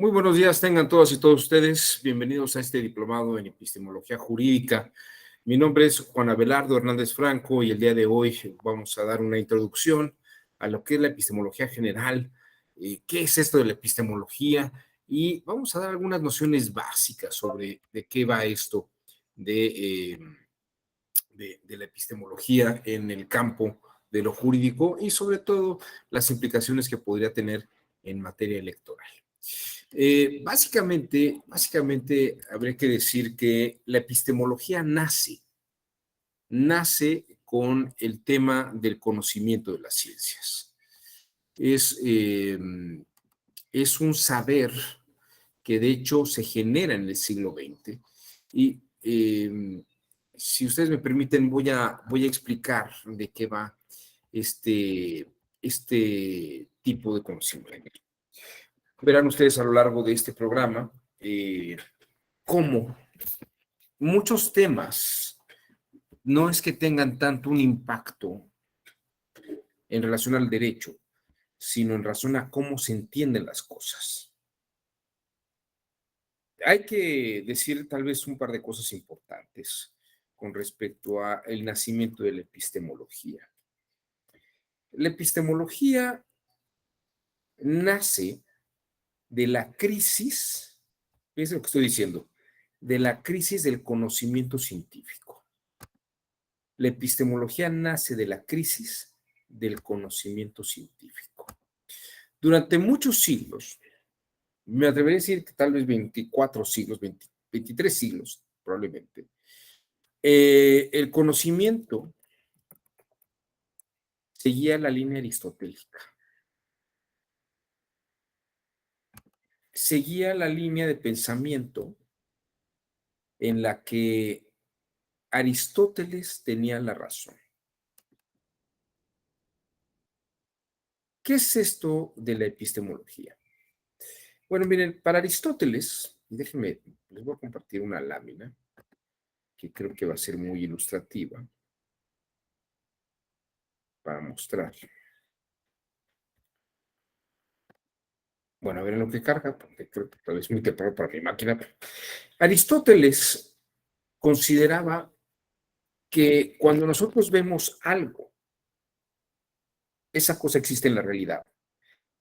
Muy buenos días, tengan todas y todos ustedes. Bienvenidos a este diplomado en epistemología jurídica. Mi nombre es Juan Abelardo Hernández Franco y el día de hoy vamos a dar una introducción a lo que es la epistemología general, qué es esto de la epistemología y vamos a dar algunas nociones básicas sobre de qué va esto de la epistemología en el campo de lo jurídico y sobre todo las implicaciones que podría tener en materia electoral. Básicamente habría que decir que la epistemología nace con el tema del conocimiento de las ciencias. Es un saber que de hecho se genera en el siglo XX y si ustedes me permiten voy a explicar de qué va este tipo de conocimiento. Verán ustedes a lo largo de este programa cómo muchos temas no es que tengan tanto un impacto en relación al derecho, sino en relación a cómo se entienden las cosas. Hay que decir tal vez un par de cosas importantes con respecto al nacimiento de la epistemología. La epistemología nace de la crisis, fíjense lo que estoy diciendo, de la crisis del conocimiento científico. La epistemología nace de la crisis del conocimiento científico. Durante muchos siglos, me atrevería a decir que tal vez 24 siglos, 23 siglos probablemente, el conocimiento seguía la línea aristotélica. Seguía la línea de pensamiento en la que Aristóteles tenía la razón. ¿Qué es esto de la epistemología? Bueno, miren, para Aristóteles, déjenme, les voy a compartir una lámina que creo que va a ser muy ilustrativa para mostrar. Bueno, a ver en lo que carga, porque creo que tal vez es muy temprano para mi máquina. Aristóteles consideraba que cuando nosotros vemos algo, esa cosa existe en la realidad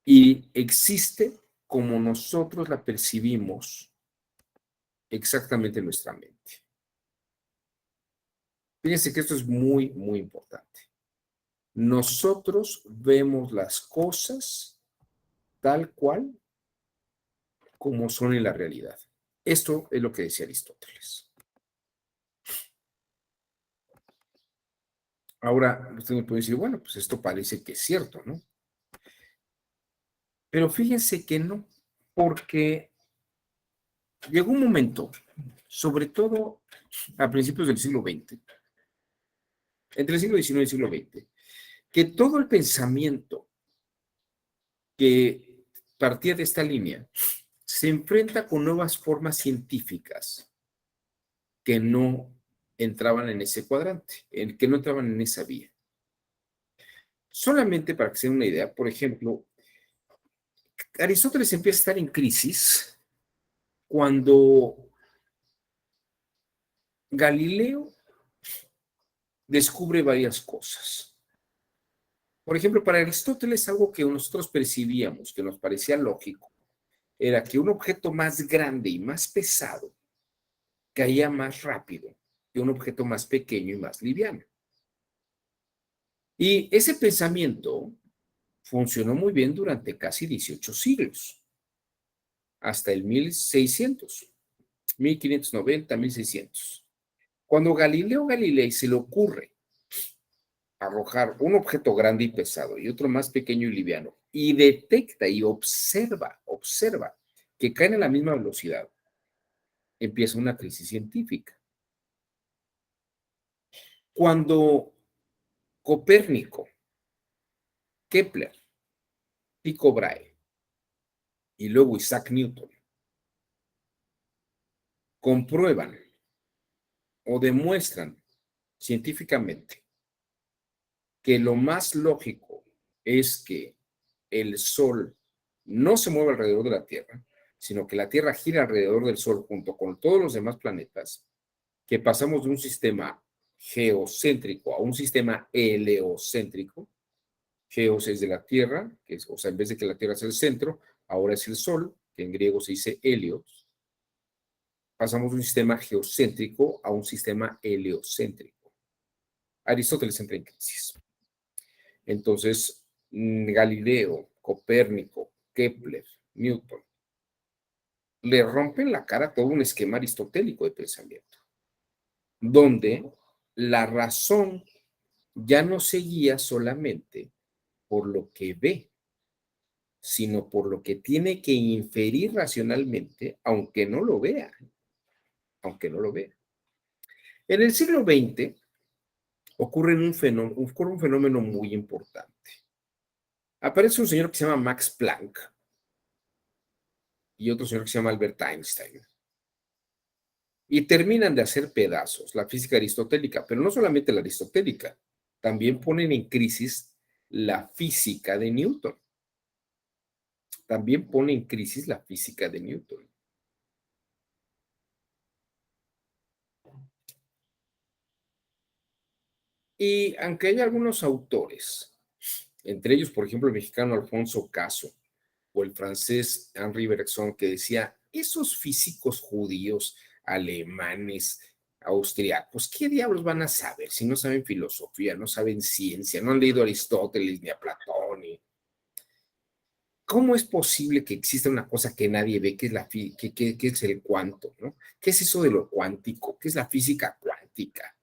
y existe como nosotros la percibimos exactamente en nuestra mente. Fíjense que esto es muy, muy importante. Nosotros vemos las cosas tal cual como son en la realidad. Esto es lo que decía Aristóteles. Ahora, usted me puede decir, bueno, pues esto parece que es cierto, ¿no? Pero fíjense que no, porque llegó un momento, sobre todo a principios del siglo XX, entre el siglo XIX y el siglo XX, que todo el pensamiento que partía de esta línea se enfrenta con nuevas formas científicas que no entraban en ese cuadrante, que no entraban en esa vía. Solamente para que se den una idea, por ejemplo, Aristóteles empieza a estar en crisis cuando Galileo descubre varias cosas. Por ejemplo, para Aristóteles algo que nosotros percibíamos, que nos parecía lógico, era que un objeto más grande y más pesado caía más rápido que un objeto más pequeño y más liviano. Y ese pensamiento funcionó muy bien durante casi 18 siglos, hasta el 1600, 1590, 1600. Cuando Galileo Galilei se le ocurre arrojar un objeto grande y pesado y otro más pequeño y liviano, y detecta y observa que caen a la misma velocidad, empieza una crisis científica. Cuando Copérnico, Kepler, Tycho Brahe y luego Isaac Newton comprueban o demuestran científicamente que lo más lógico es que el Sol no se mueve alrededor de la Tierra, sino que la Tierra gira alrededor del Sol junto con todos los demás planetas, que pasamos de un sistema geocéntrico a un sistema heliocéntrico. Geos es de la Tierra, que es, o sea, en vez de que la Tierra sea el centro, ahora es el Sol, que en griego se dice helios. Pasamos de un sistema geocéntrico a un sistema heliocéntrico. Aristóteles entra en crisis. Entonces, Galileo, Copérnico, Kepler, Newton, le rompen la cara a todo un esquema aristotélico de pensamiento, donde la razón ya no se guía solamente por lo que ve, sino por lo que tiene que inferir racionalmente, aunque no lo vea. En el siglo XX ocurre un fenómeno muy importante. Aparece un señor que se llama Max Planck y otro señor que se llama Albert Einstein. Y terminan de hacer pedazos la física aristotélica, pero no solamente la aristotélica, también ponen en crisis la física de Newton. También pone en crisis la física de Newton. Y aunque hay algunos autores, entre ellos, por ejemplo, el mexicano Alfonso Caso o el francés Henri Bergson, que decía, esos físicos judíos, alemanes, austriacos, ¿qué diablos van a saber si no saben filosofía, no saben ciencia, no han leído a Aristóteles ni a Platón? ¿Cómo es posible que exista una cosa que nadie ve, que es, que es el cuanto, ¿no? ¿Qué es eso de lo cuántico? ¿Qué es la física cuántica?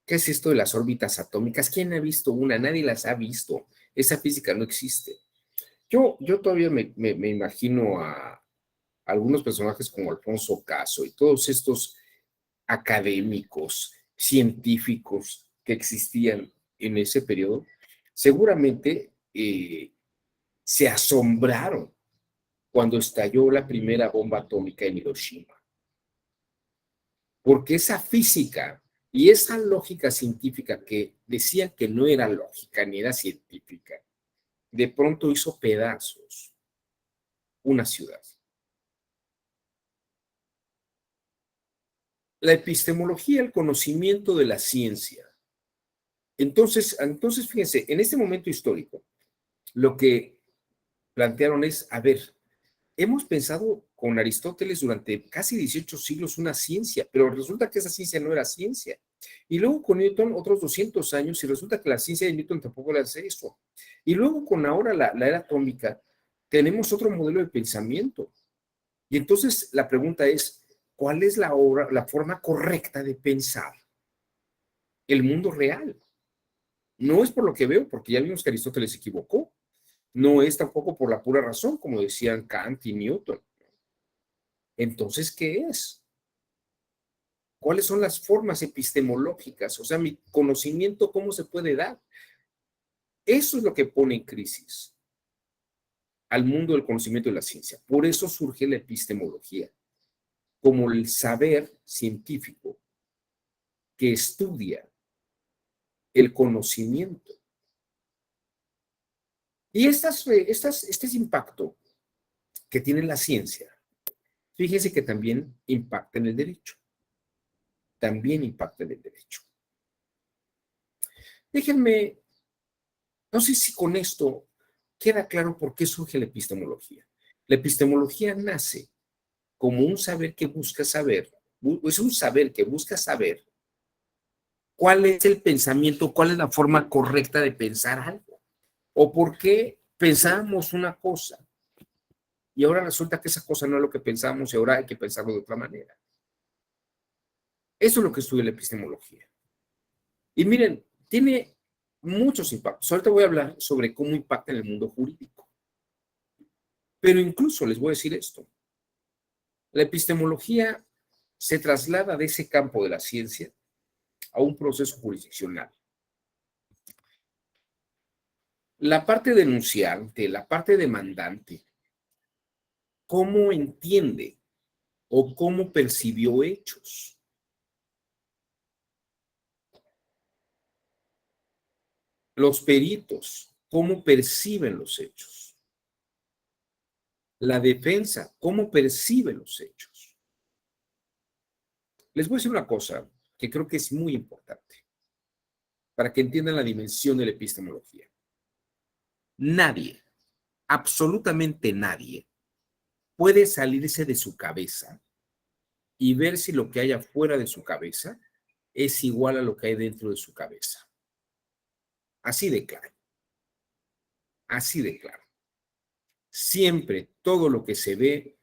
¿Qué es esto de las órbitas atómicas? ¿Quién ha visto una? Nadie las ha visto. Esa física no existe. Yo todavía me imagino a algunos personajes como Alfonso Caso y todos estos académicos, científicos que existían en ese periodo, seguramente se asombraron cuando estalló la primera bomba atómica en Hiroshima. Porque esa física y esa lógica científica que decían que no era lógica ni era científica, de pronto hizo pedazos una ciudad. La epistemología, el conocimiento de la ciencia. Entonces, fíjense, en este momento histórico, lo que plantearon es, a ver, hemos pensado con Aristóteles durante casi 18 siglos una ciencia, pero resulta que esa ciencia no era ciencia. Y luego con Newton otros 200 años y resulta que la ciencia de Newton tampoco era eso. Y luego con ahora la era atómica tenemos otro modelo de pensamiento. Y entonces la pregunta es, ¿cuál es la forma correcta de pensar el mundo real? No es por lo que veo, porque ya vimos que Aristóteles se equivocó. No es tampoco por la pura razón, como decían Kant y Newton. Entonces, ¿qué es? ¿Cuáles son las formas epistemológicas? O sea, mi conocimiento, ¿cómo se puede dar? Eso es lo que pone en crisis al mundo del conocimiento y la ciencia. Por eso surge la epistemología, como el saber científico que estudia el conocimiento. Y este impacto que tiene la ciencia, fíjense que también impacta en el derecho. También impacta en el derecho. Déjenme, no sé si con esto queda claro por qué surge la epistemología. La epistemología nace como un saber que busca saber, es un saber que busca saber cuál es el pensamiento, cuál es la forma correcta de pensar algo, o por qué pensábamos una cosa y ahora resulta que esa cosa no es lo que pensamos y ahora hay que pensarlo de otra manera. Eso es lo que estudia la epistemología. Y miren, tiene muchos impactos. Ahorita voy a hablar sobre cómo impacta en el mundo jurídico. Pero incluso les voy a decir esto. La epistemología se traslada de ese campo de la ciencia a un proceso jurisdiccional. La parte denunciante, la parte demandante, ¿cómo entiende o cómo percibió hechos? Los peritos, ¿cómo perciben los hechos? La defensa, cómo percibe los hechos. Les voy a decir una cosa que creo que es muy importante para que entiendan la dimensión de la epistemología. Nadie, absolutamente nadie, puede salirse de su cabeza y ver si lo que hay afuera de su cabeza es igual a lo que hay dentro de su cabeza. Así de claro. Así de claro. Siempre todo lo que se ve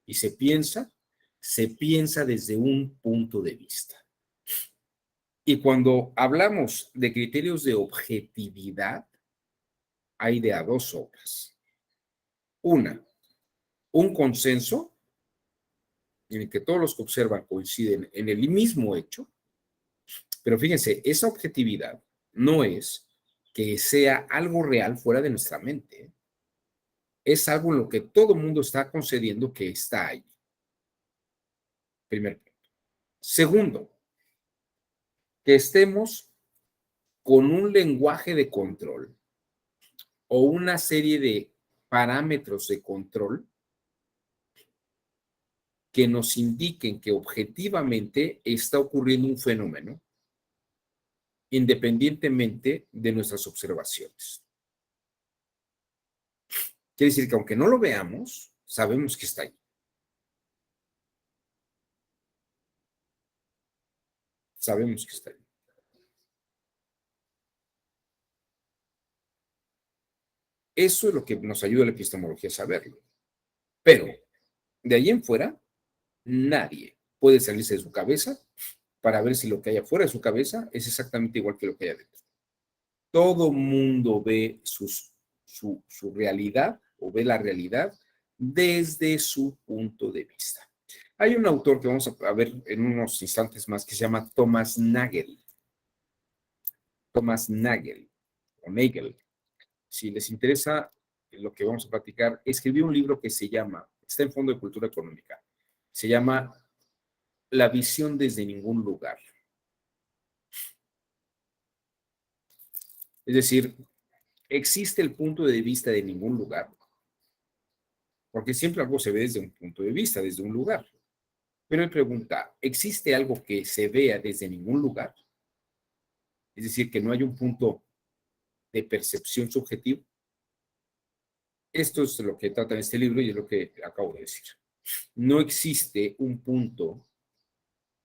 y se piensa desde un punto de vista. Y cuando hablamos de criterios de objetividad, hay de a dos obras. Una, un consenso en el que todos los que observan coinciden en el mismo hecho, pero fíjense, esa objetividad no es que sea algo real fuera de nuestra mente, es algo en lo que todo el mundo está concediendo que está ahí. Primer punto. Segundo, que estemos con un lenguaje de control o una serie de parámetros de control que nos indiquen que objetivamente está ocurriendo un fenómeno independientemente de nuestras observaciones. Quiere decir que aunque no lo veamos, sabemos que está ahí. Sabemos que está ahí. Eso es lo que nos ayuda a la epistemología a saberlo. Pero de ahí en fuera, nadie puede salirse de su cabeza para ver si lo que hay afuera de su cabeza es exactamente igual que lo que hay adentro. Todo mundo ve su realidad o ve la realidad desde su punto de vista. Hay un autor que vamos a ver en unos instantes más que se llama Thomas Nagel. Thomas Nagel o Nagel. Si les interesa lo que vamos a platicar, escribió un libro que se llama, está en Fondo de Cultura Económica, se llama La visión desde ningún lugar. Es decir, existe el punto de vista de ningún lugar, porque siempre algo se ve desde un punto de vista, desde un lugar. Pero él pregunta, ¿existe algo que se vea desde ningún lugar? Es decir, que no hay un punto de percepción subjetivo. Esto es lo que trata en este libro y es lo que acabo de decir. No existe un punto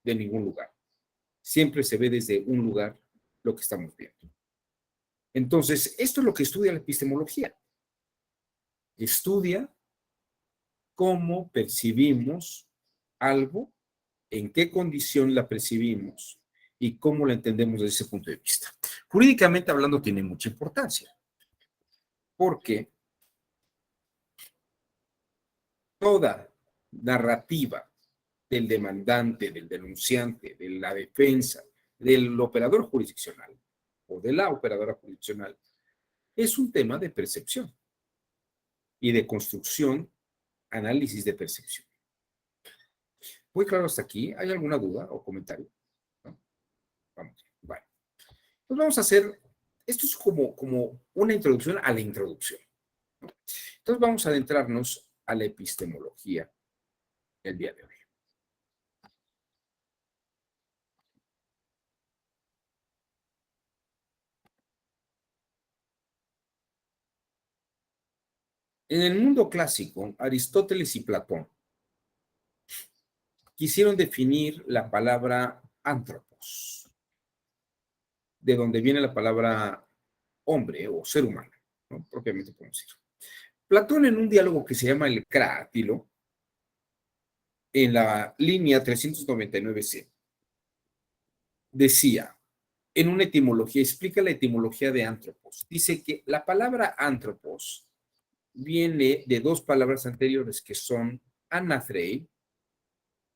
de ningún lugar. Siempre se ve desde un lugar lo que estamos viendo. Entonces, esto es lo que estudia la epistemología. Estudia cómo percibimos algo, en qué condición la percibimos y cómo la entendemos desde ese punto de vista. Jurídicamente hablando tiene mucha importancia, porque toda narrativa del demandante, del denunciante, de la defensa, del operador jurisdiccional o de la operadora jurisdiccional, es un tema de percepción y de construcción, análisis de percepción. ¿Muy claro hasta aquí? ¿Hay alguna duda o comentario? ¿No? Vamos, vale. Pues vamos a hacer, esto es como una introducción a la introducción, ¿no? Entonces vamos a adentrarnos a la epistemología el día de hoy. En el mundo clásico, Aristóteles y Platón quisieron definir la palabra antropos, de donde viene la palabra hombre o ser humano, ¿no? Propiamente podemos decir. Platón, en un diálogo que se llama el Cratilo, en la línea 399c, decía, en una etimología, explica la etimología de antropos. Dice que la palabra antropos viene de dos palabras anteriores que son anathrei,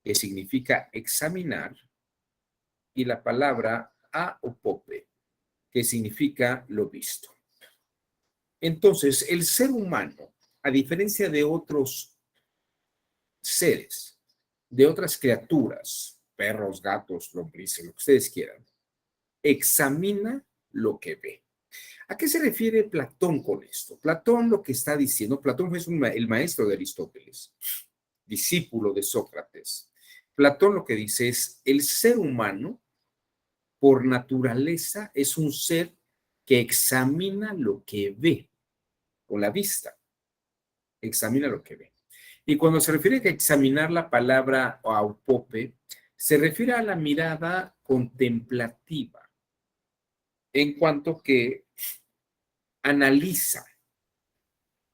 que significa examinar, y la palabra aopope, que significa lo visto. Entonces, el ser humano, a diferencia de otros seres, de otras criaturas, perros, gatos, lombrices, lo que ustedes quieran, examina lo que ve. ¿A qué se refiere Platón con esto? Platón lo que está diciendo, Platón es el maestro de Aristóteles, discípulo de Sócrates. Platón lo que dice es, el ser humano, por naturaleza, es un ser que examina lo que ve con la vista, examina lo que ve. Y cuando se refiere a examinar la palabra aupope, se refiere a la mirada contemplativa, en cuanto que analiza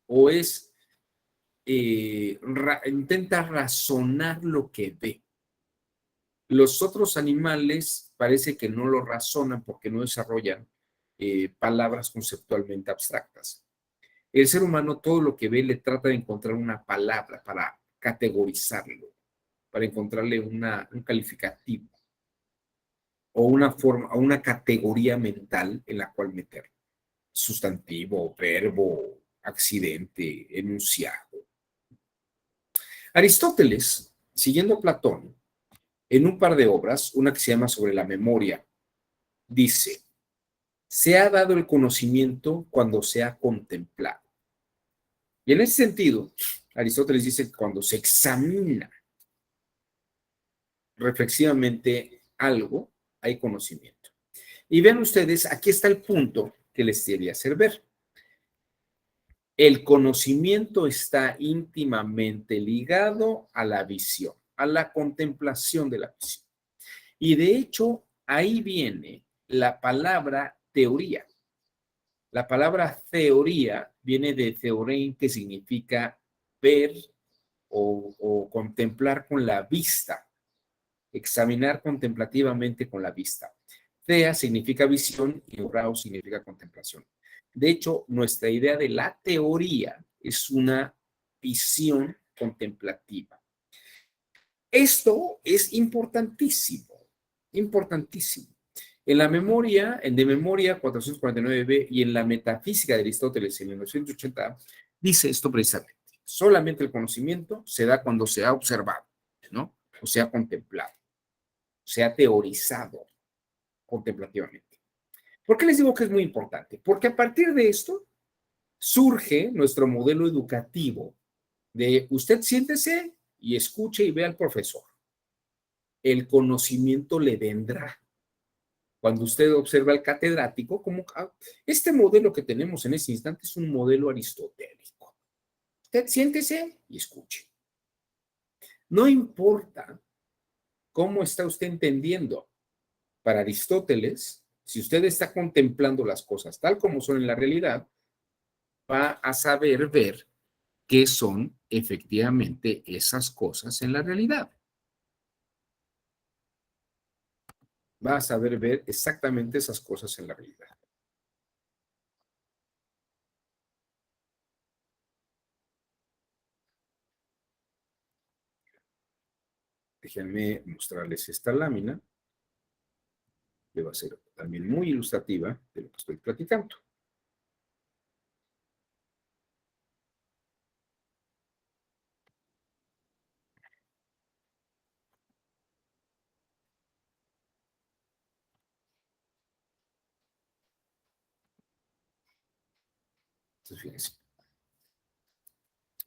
o es, intenta razonar lo que ve. Los otros animales parece que no lo razonan porque no desarrollan palabras conceptualmente abstractas. El ser humano todo lo que ve le trata de encontrar una palabra para categorizarlo, para encontrarle un calificativo o una forma, o una categoría mental en la cual meterlo. Sustantivo, verbo, accidente, enunciado. Aristóteles, siguiendo a Platón, en un par de obras, una que se llama Sobre la memoria, dice, se ha dado el conocimiento cuando se ha contemplado. Y en ese sentido, Aristóteles dice que cuando se examina reflexivamente algo, hay conocimiento. Y vean ustedes, aquí está el punto que les quería hacer ver. El conocimiento está íntimamente ligado a la visión, a la contemplación de la visión. Y de hecho, ahí viene la palabra teoría. La palabra teoría viene de theorein, que significa ver o contemplar con la vista, examinar contemplativamente con la vista. Thea significa visión y orao significa contemplación. De hecho, nuestra idea de la teoría es una visión contemplativa. Esto es importantísimo, importantísimo. En la memoria, en De Memoria 449b y en la Metafísica de Aristóteles en 1980, dice esto precisamente. Solamente el conocimiento se da cuando se ha observado, ¿no? O se ha contemplado, se ha teorizado contemplativamente. ¿Por qué les digo que es muy importante? Porque a partir de esto surge nuestro modelo educativo de usted siéntese y escuche y vea al profesor. El conocimiento le vendrá. Cuando usted observa al catedrático, como este modelo que tenemos en este instante es un modelo aristotélico. Usted siéntese y escuche. No importa cómo está usted entendiendo. Para Aristóteles, si usted está contemplando las cosas tal como son en la realidad, va a saber ver qué son efectivamente esas cosas en la realidad. Va a saber ver exactamente esas cosas en la realidad. Déjenme mostrarles esta lámina, que va a ser también muy ilustrativa de lo que estoy platicando. Entonces, fíjense.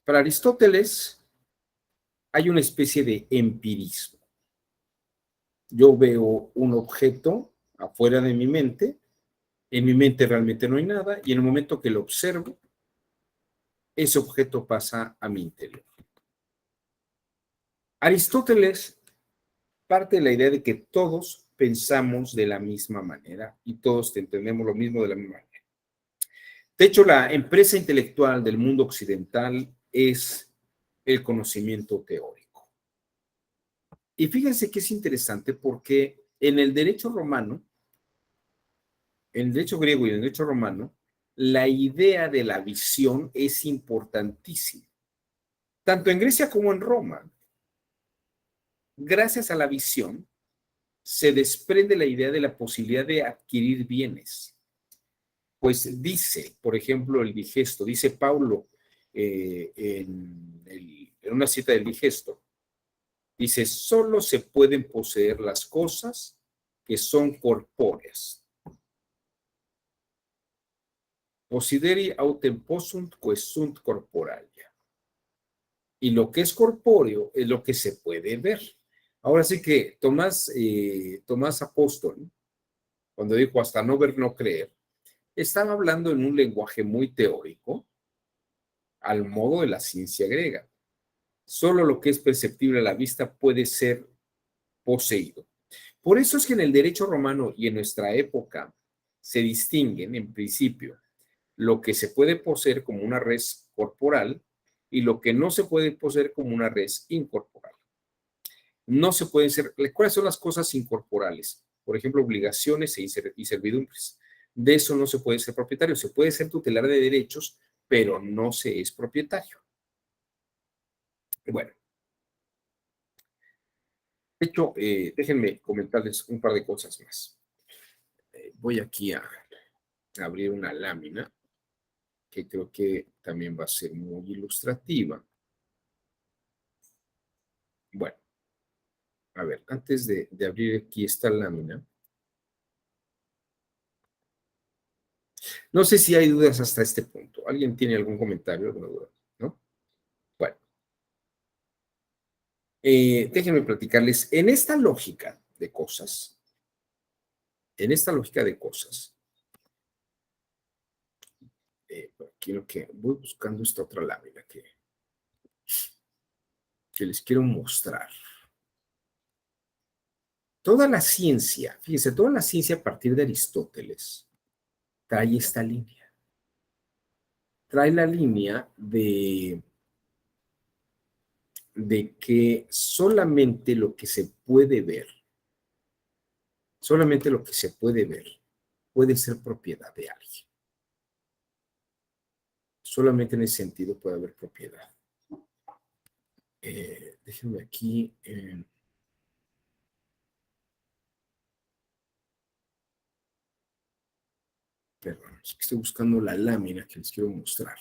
Para Aristóteles hay una especie de empirismo. Yo veo un objeto afuera de mi mente, en mi mente realmente no hay nada, y en el momento que lo observo, ese objeto pasa a mi interior. Aristóteles parte de la idea de que todos pensamos de la misma manera y todos entendemos lo mismo de la misma manera. De hecho, la empresa intelectual del mundo occidental es el conocimiento teórico. Y fíjense que es interesante porque en el derecho romano, en el derecho griego y en el derecho romano, la idea de la visión es importantísima. Tanto en Grecia como en Roma, gracias a la visión, se desprende la idea de la posibilidad de adquirir bienes. Pues dice, por ejemplo, el digesto, dice Paulo en una cita del digesto, dice, solo se pueden poseer las cosas que son corpóreas. Posideri autem possunt quae sunt corporalia. Y lo que es corpóreo es lo que se puede ver. Ahora sí que Tomás Apóstol, cuando dijo hasta no ver, no creer, estaba hablando en un lenguaje muy teórico, al modo de la ciencia griega. Solo lo que es perceptible a la vista puede ser poseído. Por eso es que en el derecho romano y en nuestra época se distinguen, en principio, lo que se puede poseer como una res corporal y lo que no se puede poseer como una res incorporal. No se pueden ser, ¿cuáles son las cosas incorporales? Por ejemplo, obligaciones y servidumbres. De eso no se puede ser propietario. Se puede ser tutelar de derechos, pero no se es propietario. Bueno, de hecho, déjenme comentarles un par de cosas más. Voy aquí a abrir una lámina que creo que también va a ser muy ilustrativa. Bueno, a ver, antes de abrir aquí esta lámina, no sé si hay dudas hasta este punto. ¿Alguien tiene algún comentario, alguna duda? ¿No? Bueno, déjenme platicarles. En esta lógica de cosas, quiero que voy buscando esta otra lámina que les quiero mostrar. Toda la ciencia, fíjense, toda la ciencia a partir de Aristóteles trae esta línea. Trae la línea de que solamente lo que se puede ver, solamente lo que se puede ver puede ser propiedad de alguien. Solamente en ese sentido puede haber propiedad. Déjenme aquí. Perdón, es que estoy buscando la lámina que les quiero mostrar.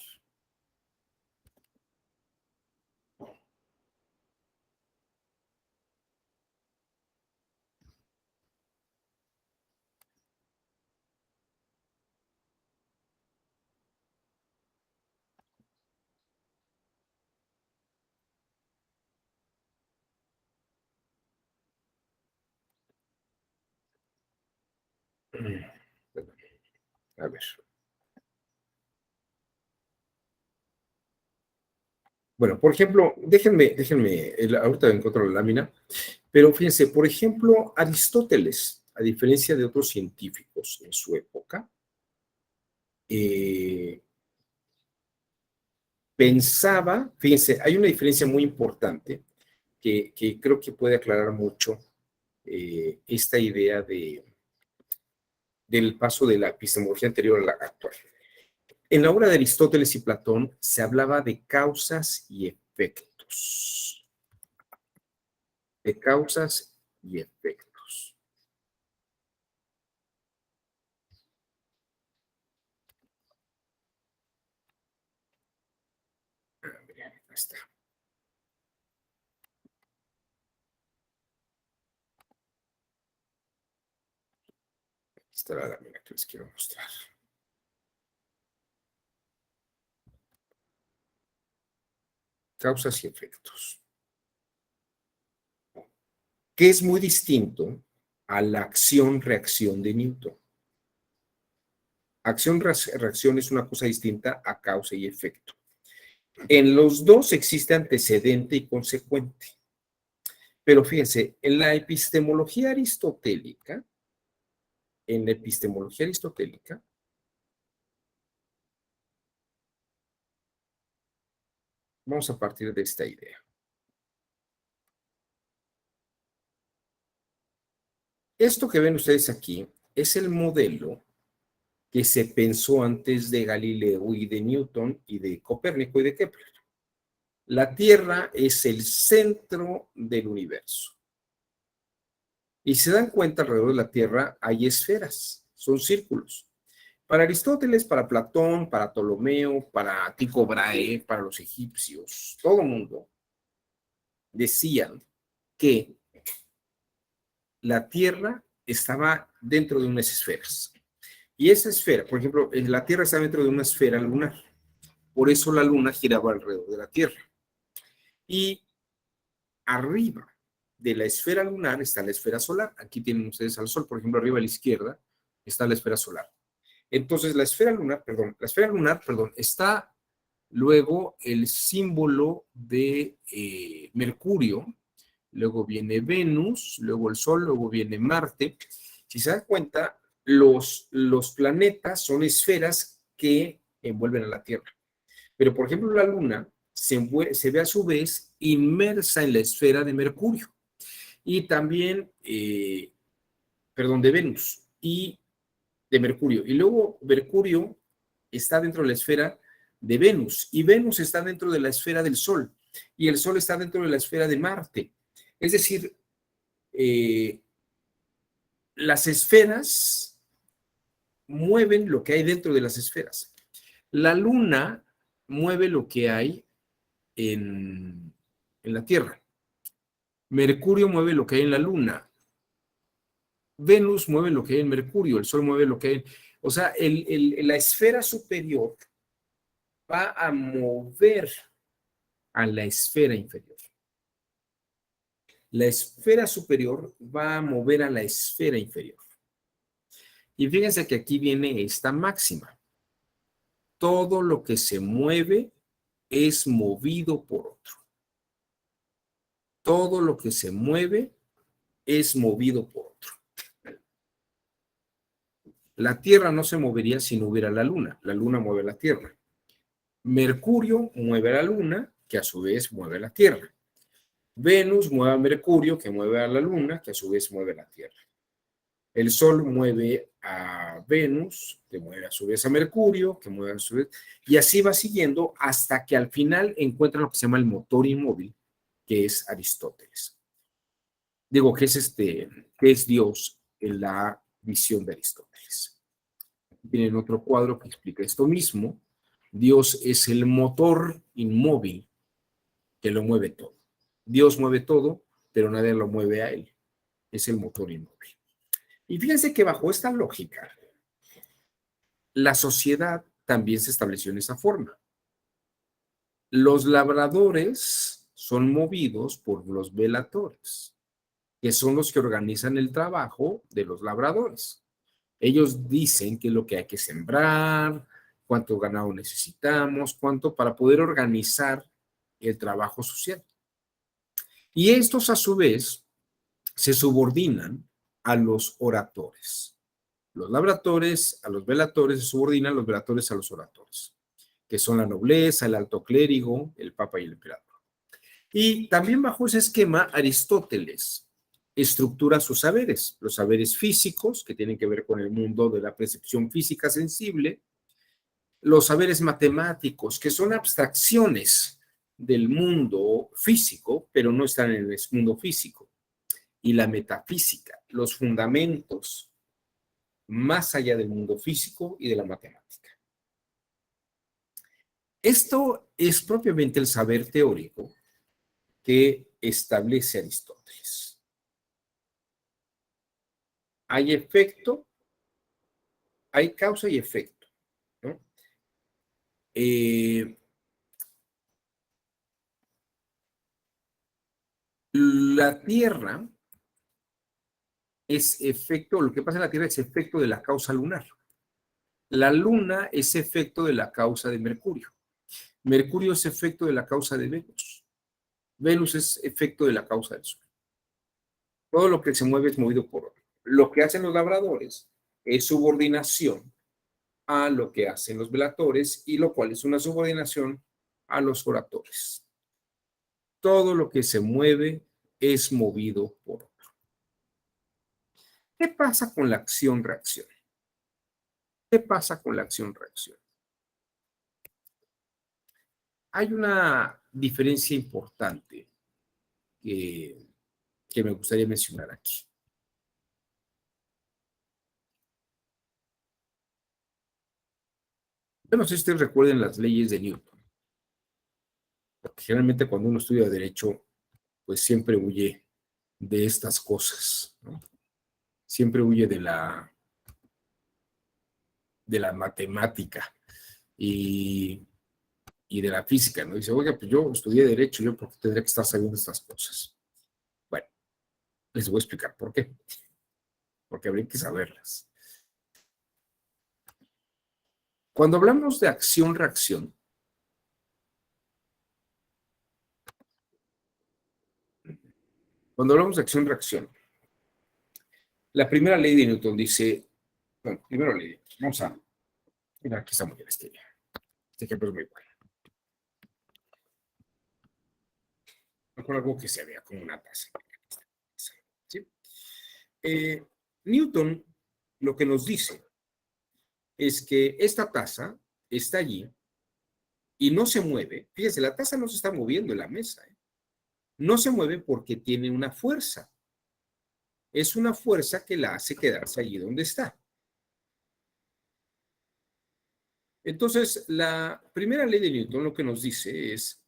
A ver. Bueno, por ejemplo, déjenme, ahorita encuentro la lámina, pero fíjense, por ejemplo, Aristóteles, a diferencia de otros científicos en su época, pensaba, fíjense, hay una diferencia muy importante que creo que puede aclarar mucho esta idea del paso de la epistemología anterior a la actual. En la obra de Aristóteles y Platón se hablaba de causas y efectos. De causas y efectos. Ahí está. Esta es la lámina que les quiero mostrar. Causas y efectos. Que es muy distinto a la acción-reacción de Newton. Acción-reacción es una cosa distinta a causa y efecto. En los dos existe antecedente y consecuente. Pero fíjense, en la epistemología aristotélica, vamos a partir de esta idea. Esto que ven ustedes aquí es el modelo que se pensó antes de Galileo y de Newton y de Copérnico y de Kepler. La Tierra es el centro del universo. Y se dan cuenta, alrededor de la Tierra hay esferas, son círculos. Para Aristóteles, para Platón, para Ptolomeo, para Tycho Brahe, para los egipcios, todo el mundo decían que la Tierra estaba dentro de unas esferas. Y esa esfera, por ejemplo, la Tierra está dentro de una esfera lunar. Por eso la Luna giraba alrededor de la Tierra. Y arriba de la esfera lunar está la esfera solar. Aquí tienen ustedes al Sol, por ejemplo, arriba a la izquierda está la esfera solar. Entonces, la esfera lunar, perdón, está luego el símbolo de Mercurio, luego viene Venus, luego el Sol, luego viene Marte. Si se dan cuenta, los planetas son esferas que envuelven a la Tierra. Pero, por ejemplo, la Luna se ve a su vez inmersa en la esfera de Mercurio y también, perdón, de Venus y de Mercurio. Y luego Mercurio está dentro de la esfera de Venus y Venus está dentro de la esfera del Sol y el Sol está dentro de la esfera de Marte. Es decir, eh, las esferas mueven lo que hay dentro de las esferas. La Luna mueve lo que hay en la Tierra. Mercurio mueve lo que hay en la Luna. Venus mueve lo que hay en Mercurio. El Sol mueve lo que hay. O sea, la esfera superior va a mover a la esfera inferior. La esfera superior va a mover a la esfera inferior. Y fíjense que aquí viene esta máxima. Todo lo que se mueve es movido por otro. Todo lo que se mueve es movido por otro. La Tierra no se movería si no hubiera la Luna. La Luna mueve la Tierra. Mercurio mueve a la Luna, que a su vez mueve la Tierra. Venus mueve a Mercurio, que mueve a la Luna, que a su vez mueve la Tierra. El Sol mueve a Venus, que mueve a su vez a Mercurio, que mueve a su vez, y así va siguiendo hasta que al final encuentran lo que se llama el motor inmóvil, que es Aristóteles. Digo, que es Dios en la visión de Aristóteles. Tienen otro cuadro que explica esto mismo. Dios es el motor inmóvil que lo mueve todo. Dios mueve todo, pero nadie lo mueve a él. Es el motor inmóvil. Y fíjense que bajo esta lógica, la sociedad también se estableció en esa forma. Los labradores son movidos por los velatores, que son los que organizan el trabajo de los labradores. Ellos dicen qué es lo que hay que sembrar, cuánto ganado necesitamos, cuánto para poder organizar el trabajo social. Y estos a su vez se subordinan a los oradores. Los labradores a los velatores se subordinan, los velatores a los oradores, que son la nobleza, el alto clérigo, el papa y el emperador. Y también bajo ese esquema, Aristóteles estructura sus saberes, los saberes físicos, que tienen que ver con el mundo de la percepción física sensible, los saberes matemáticos, que son abstracciones del mundo físico, pero no están en el mundo físico, y la metafísica, los fundamentos más allá del mundo físico y de la matemática. Esto es propiamente el saber teórico que establece Aristóteles. Hay efecto, hay causa y efecto, ¿no? La Tierra es efecto, lo que pasa en la Tierra es efecto de la causa lunar. La Luna es efecto de la causa de Mercurio. Mercurio es efecto de la causa de Venus. Venus es efecto de la causa del Sol. Todo lo que se mueve es movido por otro. Lo que hacen los labradores es subordinación a lo que hacen los velatores, y lo cual es una subordinación a los oradores. Todo lo que se mueve es movido por otro. ¿Qué pasa con la acción-reacción? ¿Qué pasa con la acción-reacción? Hay una diferencia importante que me gustaría mencionar aquí. Yo no sé si ustedes recuerden las leyes de Newton, porque generalmente cuando uno estudia derecho, pues siempre huye de estas cosas, ¿no? Siempre huye de la matemática y de la física, ¿no? Dice, oiga, pues yo estudié Derecho, yo porque tendría que estar sabiendo estas cosas. Bueno, les voy a explicar por qué. Porque habría que saberlas. Cuando hablamos de acción-reacción, la primera ley de Newton dice, bueno, primero ley, vamos a, mira, aquí está muy bien este ejemplo es muy bueno. Mejor algo que se vea como una taza. ¿Sí? Newton lo que nos dice es que esta taza está allí y no se mueve. Fíjense, la taza no se está moviendo en la mesa. No se mueve porque tiene una fuerza. Es una fuerza que la hace quedarse allí donde está. Entonces, la primera ley de Newton lo que nos dice es,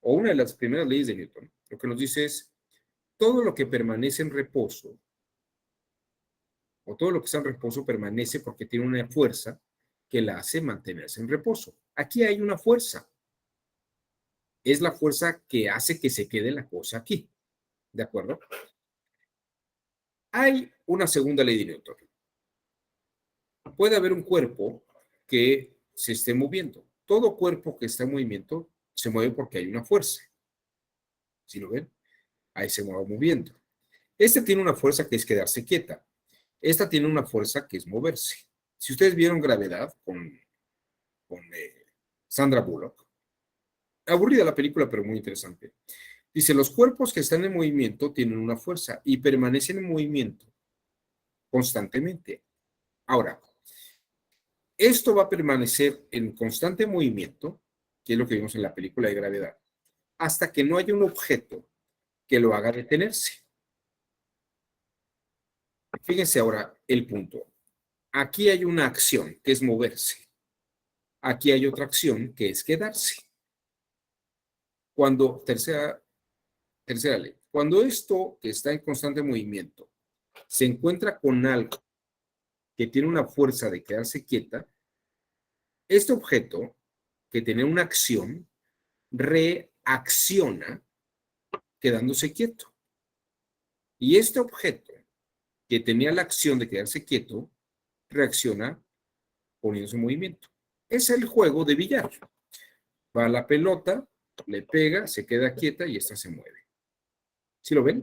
o una de las primeras leyes de Newton, lo que nos dice es, todo lo que permanece en reposo, o todo lo que está en reposo permanece porque tiene una fuerza que la hace mantenerse en reposo. Aquí hay una fuerza. Es la fuerza que hace que se quede la cosa aquí. ¿De acuerdo? Hay una segunda ley de Newton. Puede haber un cuerpo que se esté moviendo. Todo cuerpo que está en movimiento se mueve porque hay una fuerza. ¿Sí lo ven? Ahí se va moviendo. Este tiene una fuerza que es quedarse quieta. Esta tiene una fuerza que es moverse. Si ustedes vieron Gravedad con Sandra Bullock, aburrida la película, pero muy interesante. Dice, los cuerpos que están en movimiento tienen una fuerza y permanecen en movimiento constantemente. Ahora, esto va a permanecer en constante movimiento, que es lo que vimos en la película de Gravedad, hasta que no haya un objeto que lo haga detenerse. Fíjense ahora el punto. Aquí hay una acción que es moverse. Aquí hay otra acción que es quedarse. Cuando, tercera ley, cuando esto que está en constante movimiento se encuentra con algo que tiene una fuerza de quedarse quieta, este objeto que tiene una acción reacciona quedándose quieto. Y este objeto que tenía la acción de quedarse quieto reacciona poniéndose en movimiento. Es el juego de billar. Va la pelota, le pega, se queda quieta y esta se mueve. ¿Sí lo ven?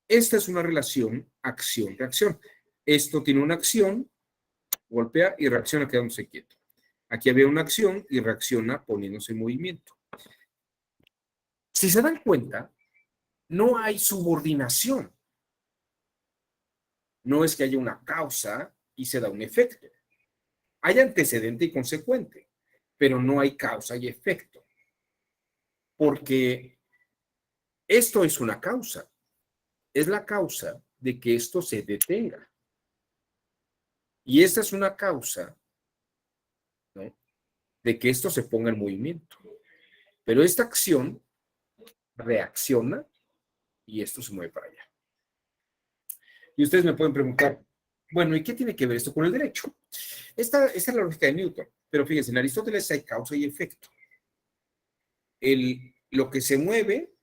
Esta es una relación acción-reacción. Esto tiene una acción, golpea y reacciona quedándose quieto. Aquí había una acción y reacciona poniéndose en movimiento. Si se dan cuenta, no hay subordinación. No es que haya una causa y se da un efecto. Hay antecedente y consecuente, pero no hay causa y efecto. Porque esto es una causa. Es la causa de que esto se detenga. Y esta es una causa, ¿no?, de que esto se ponga en movimiento. Pero esta acción reacciona y esto se mueve para allá. Y ustedes me pueden preguntar, bueno, ¿y qué tiene que ver esto con el derecho? Esta es la lógica de Newton. Pero fíjense, en Aristóteles hay causa y efecto. Lo que se mueve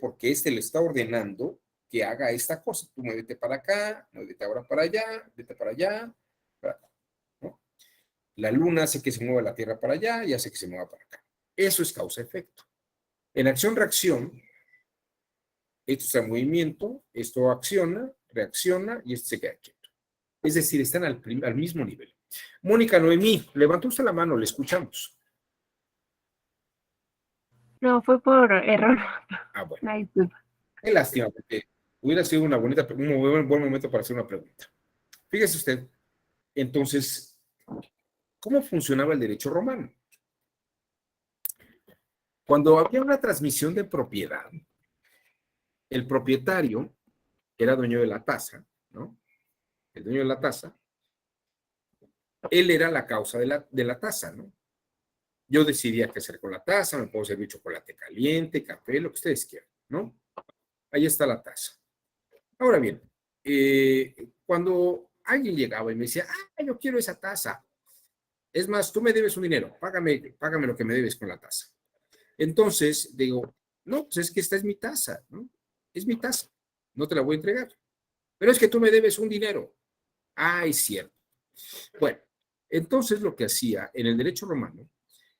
porque éste le está ordenando que haga esta cosa. Tú muévete para acá, muévete ahora para allá, vete para allá, para acá, ¿no? La luna hace que se mueva la Tierra para allá y hace que se mueva para acá. Eso es causa-efecto. En acción-reacción, esto está en movimiento, esto acciona, reacciona y esto se queda quieto. Es decir, están al mismo nivel. Mónica Noemí, levantó usted la mano, le escuchamos. No, fue por error. Ah, bueno. Una disculpa. Qué lástima, porque hubiera sido un buen momento para hacer una pregunta. Fíjese usted, entonces, ¿cómo funcionaba el derecho romano? Cuando había una transmisión de propiedad, el propietario era dueño de la tasa, ¿no? El dueño de la tasa, él era la causa de la tasa, ¿no? Yo decidía qué hacer con la taza, me puedo servir chocolate caliente, café, lo que ustedes quieran, ¿no? Ahí está la taza. Ahora bien, cuando alguien llegaba y me decía, ah, yo quiero esa taza, Es más, tú me debes un dinero, págame lo que me debes con la tasa. Entonces, digo, no, pues es que esta es mi tasa, ¿no? Es mi tasa, no te la voy a entregar. Pero es que tú me debes un dinero. Ah, es cierto. Bueno, entonces lo que hacía en el derecho romano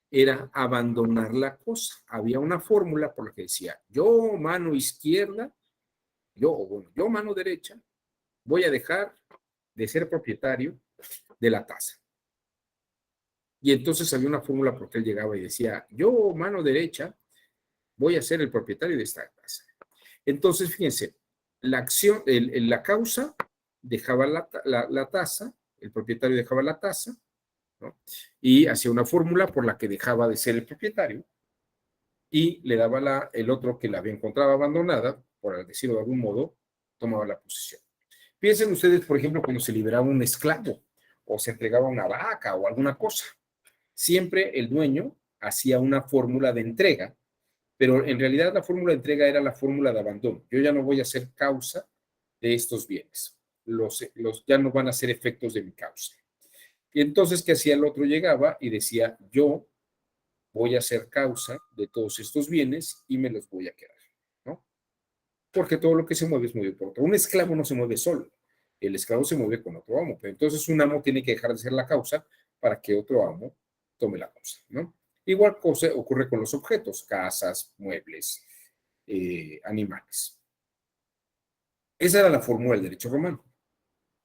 era abandonar la cosa. Había una fórmula por la que decía, yo mano izquierda, yo mano derecha, voy a dejar de ser propietario de la tasa. Y entonces había una fórmula porque él llegaba y decía, yo mano derecha, voy a ser el propietario de esta tasa. Entonces, fíjense, la causa dejaba la tasa, el propietario dejaba la tasa, ¿no? Y hacía una fórmula por la que dejaba de ser el propietario y le daba el otro que la había encontrado abandonada, por decirlo de algún modo, tomaba la posesión. Piensen ustedes, por ejemplo, cuando se liberaba un esclavo o se entregaba una vaca o alguna cosa. Siempre el dueño hacía una fórmula de entrega, pero en realidad la fórmula de entrega era la fórmula de abandono. Yo ya no voy a ser causa de estos bienes. Ya no van a ser efectos de mi causa. Y entonces, ¿qué hacía el otro? Llegaba y decía, yo voy a ser causa de todos estos bienes y me los voy a quedar, ¿no? Porque todo lo que se mueve es movido por otro. Un esclavo no se mueve solo, el esclavo se mueve con otro amo, pero entonces un amo tiene que dejar de ser la causa para que otro amo tome la causa, ¿no? Igual cosa ocurre con los objetos, casas, muebles, animales. Esa era la fórmula del derecho romano.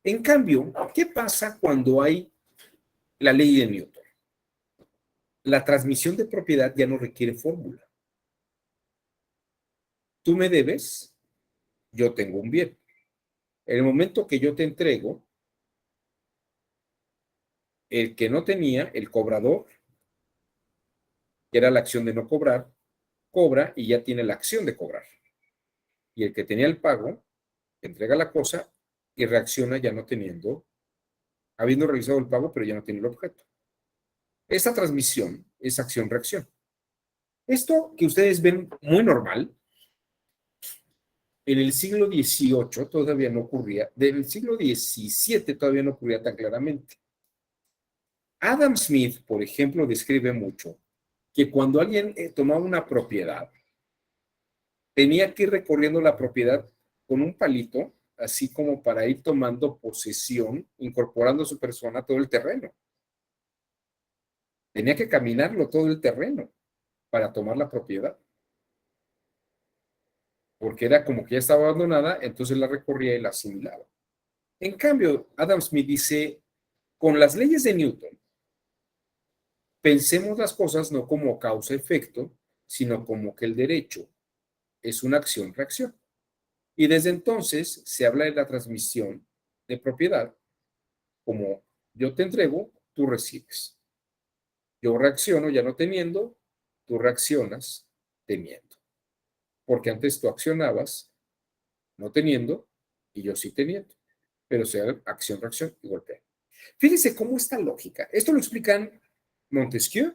En cambio, ¿qué pasa cuando hay la ley de Newton? La transmisión de propiedad ya no requiere fórmula. Tú me debes, yo tengo un bien. En el momento que yo te entrego, el que no tenía, el cobrador, que era la acción de no cobrar, cobra y ya tiene la acción de cobrar. Y el que tenía el pago, entrega la cosa y reacciona ya no teniendo, habiendo realizado el pago, pero ya no tiene el objeto. Esta transmisión es acción-reacción. Esto que ustedes ven muy normal, en el siglo XVIII todavía no ocurría, del siglo XVII todavía no ocurría tan claramente. Adam Smith, por ejemplo, describe mucho que cuando alguien tomaba una propiedad, tenía que ir recorriendo la propiedad con un palito, así como para ir tomando posesión, incorporando a su persona todo el terreno. Tenía que caminarlo todo el terreno para tomar la propiedad, porque era como que ya estaba abandonada, entonces la recorría y la asimilaba. En cambio, Adam Smith dice, con las leyes de Newton, pensemos las cosas no como causa-efecto, sino como que el derecho es una acción-reacción. Y desde entonces se habla de la transmisión de propiedad como yo te entrego, tú recibes. Yo reacciono ya no teniendo, tú reaccionas teniendo. Porque antes tú accionabas no teniendo y yo sí teniendo. Pero sea acción, reacción y golpea. Fíjense cómo esta lógica. Esto lo explican Montesquieu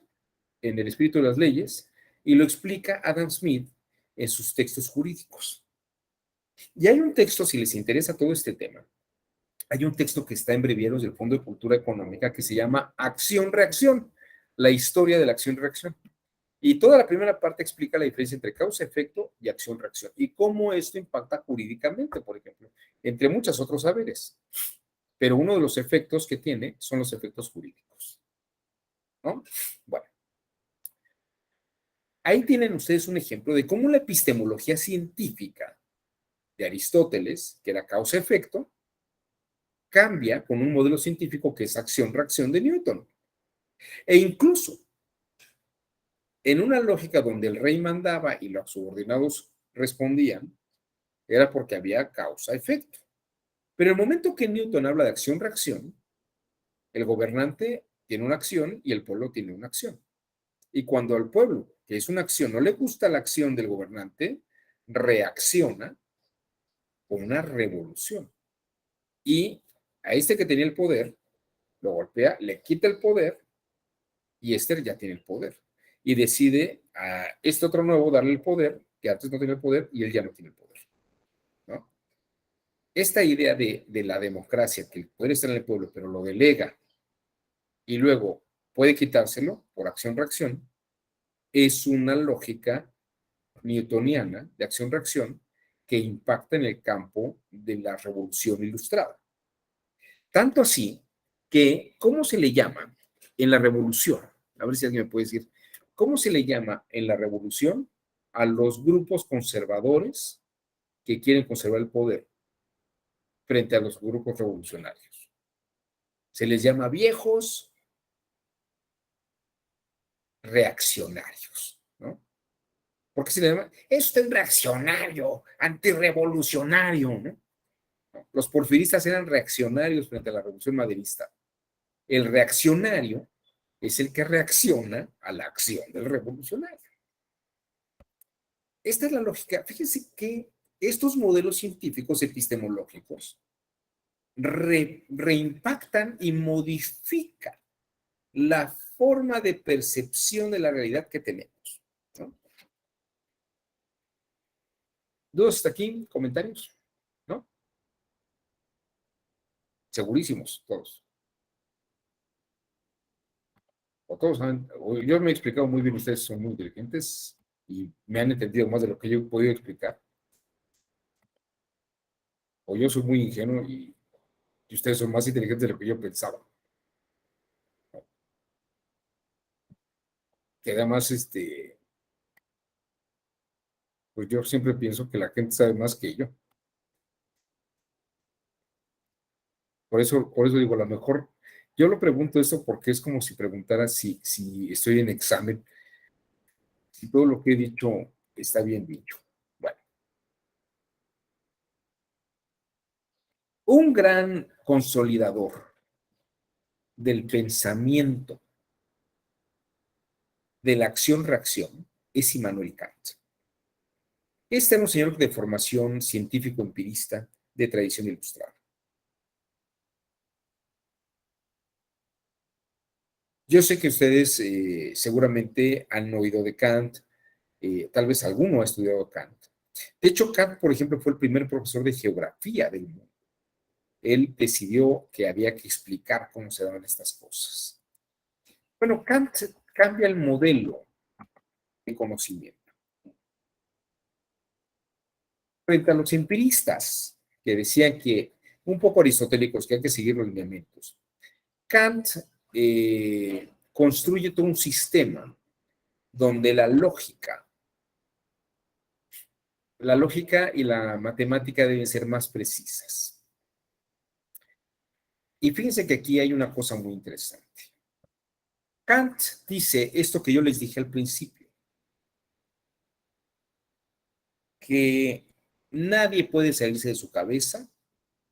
en El espíritu de las leyes y lo explica Adam Smith en sus textos jurídicos. Y hay un texto, si les interesa todo este tema, hay un texto que está en breviarios del Fondo de Cultura Económica que se llama Acción-Reacción, la historia de la acción-reacción. Y toda la primera parte explica la diferencia entre causa-efecto y acción-reacción y cómo esto impacta jurídicamente, por ejemplo, entre muchos otros saberes. Pero uno de los efectos que tiene son los efectos jurídicos, ¿no? Bueno, ahí tienen ustedes un ejemplo de cómo la epistemología científica de Aristóteles, que era causa-efecto, cambia con un modelo científico que es acción-reacción de Newton. E incluso en una lógica donde el rey mandaba y los subordinados respondían, era porque había causa-efecto. Pero en el momento que Newton habla de acción-reacción, el gobernante tiene una acción y el pueblo tiene una acción. Y cuando al pueblo, que es una acción, no le gusta la acción del gobernante, reacciona con una revolución. Y a este que tenía el poder, lo golpea, le quita el poder y Esther ya tiene el poder. Y decide a este otro nuevo darle el poder, que antes no tenía el poder, y él ya no tiene el poder, ¿no? Esta idea de la democracia, que el poder está en el pueblo, pero lo delega, y luego puede quitárselo por acción-reacción. Es una lógica newtoniana de acción-reacción que impacta en el campo de la revolución ilustrada. Tanto así que, ¿cómo se le llama en la revolución? A ver si alguien me puede decir, ¿cómo se le llama en la revolución a los grupos conservadores que quieren conservar el poder frente a los grupos revolucionarios? Se les llama viejos reaccionarios, ¿no? ¿Por qué se le llama? Es un reaccionario, antirrevolucionario, ¿no? Los porfiristas eran reaccionarios frente a la revolución maderista. El reaccionario es el que reacciona a la acción del revolucionario. Esta es la lógica. Fíjense que estos modelos científicos epistemológicos reimpactan y modifican la forma de percepción de la realidad que tenemos, ¿no? ¿Dudas hasta aquí? ¿Comentarios? ¿No? Segurísimos, todos. O todos saben, yo me he explicado muy bien, ustedes son muy inteligentes y me han entendido más de lo que yo he podido explicar. O yo soy muy ingenuo y ustedes son más inteligentes de lo que yo pensaba. Que además, pues yo siempre pienso que la gente sabe más que yo. Por eso digo, a lo mejor, yo lo pregunto esto porque es como si preguntara si estoy en examen, si todo lo que he dicho está bien dicho. Bueno, un gran consolidador del pensamiento de la acción-reacción es Immanuel Kant. Este era un señor de formación científico-empirista de tradición ilustrada. Yo sé que ustedes seguramente han oído de Kant, tal vez alguno ha estudiado Kant. De hecho, Kant, por ejemplo, fue el primer profesor de geografía del mundo. Él decidió que había que explicar cómo se daban estas cosas. Bueno, Kant cambia el modelo de conocimiento. Frente a los empiristas, que decían que, un poco aristotélicos, que hay que seguir los lineamientos, Kant construye todo un sistema donde la lógica y la matemática deben ser más precisas. Y fíjense que aquí hay una cosa muy interesante. Kant dice esto que yo les dije al principio, que nadie puede salirse de su cabeza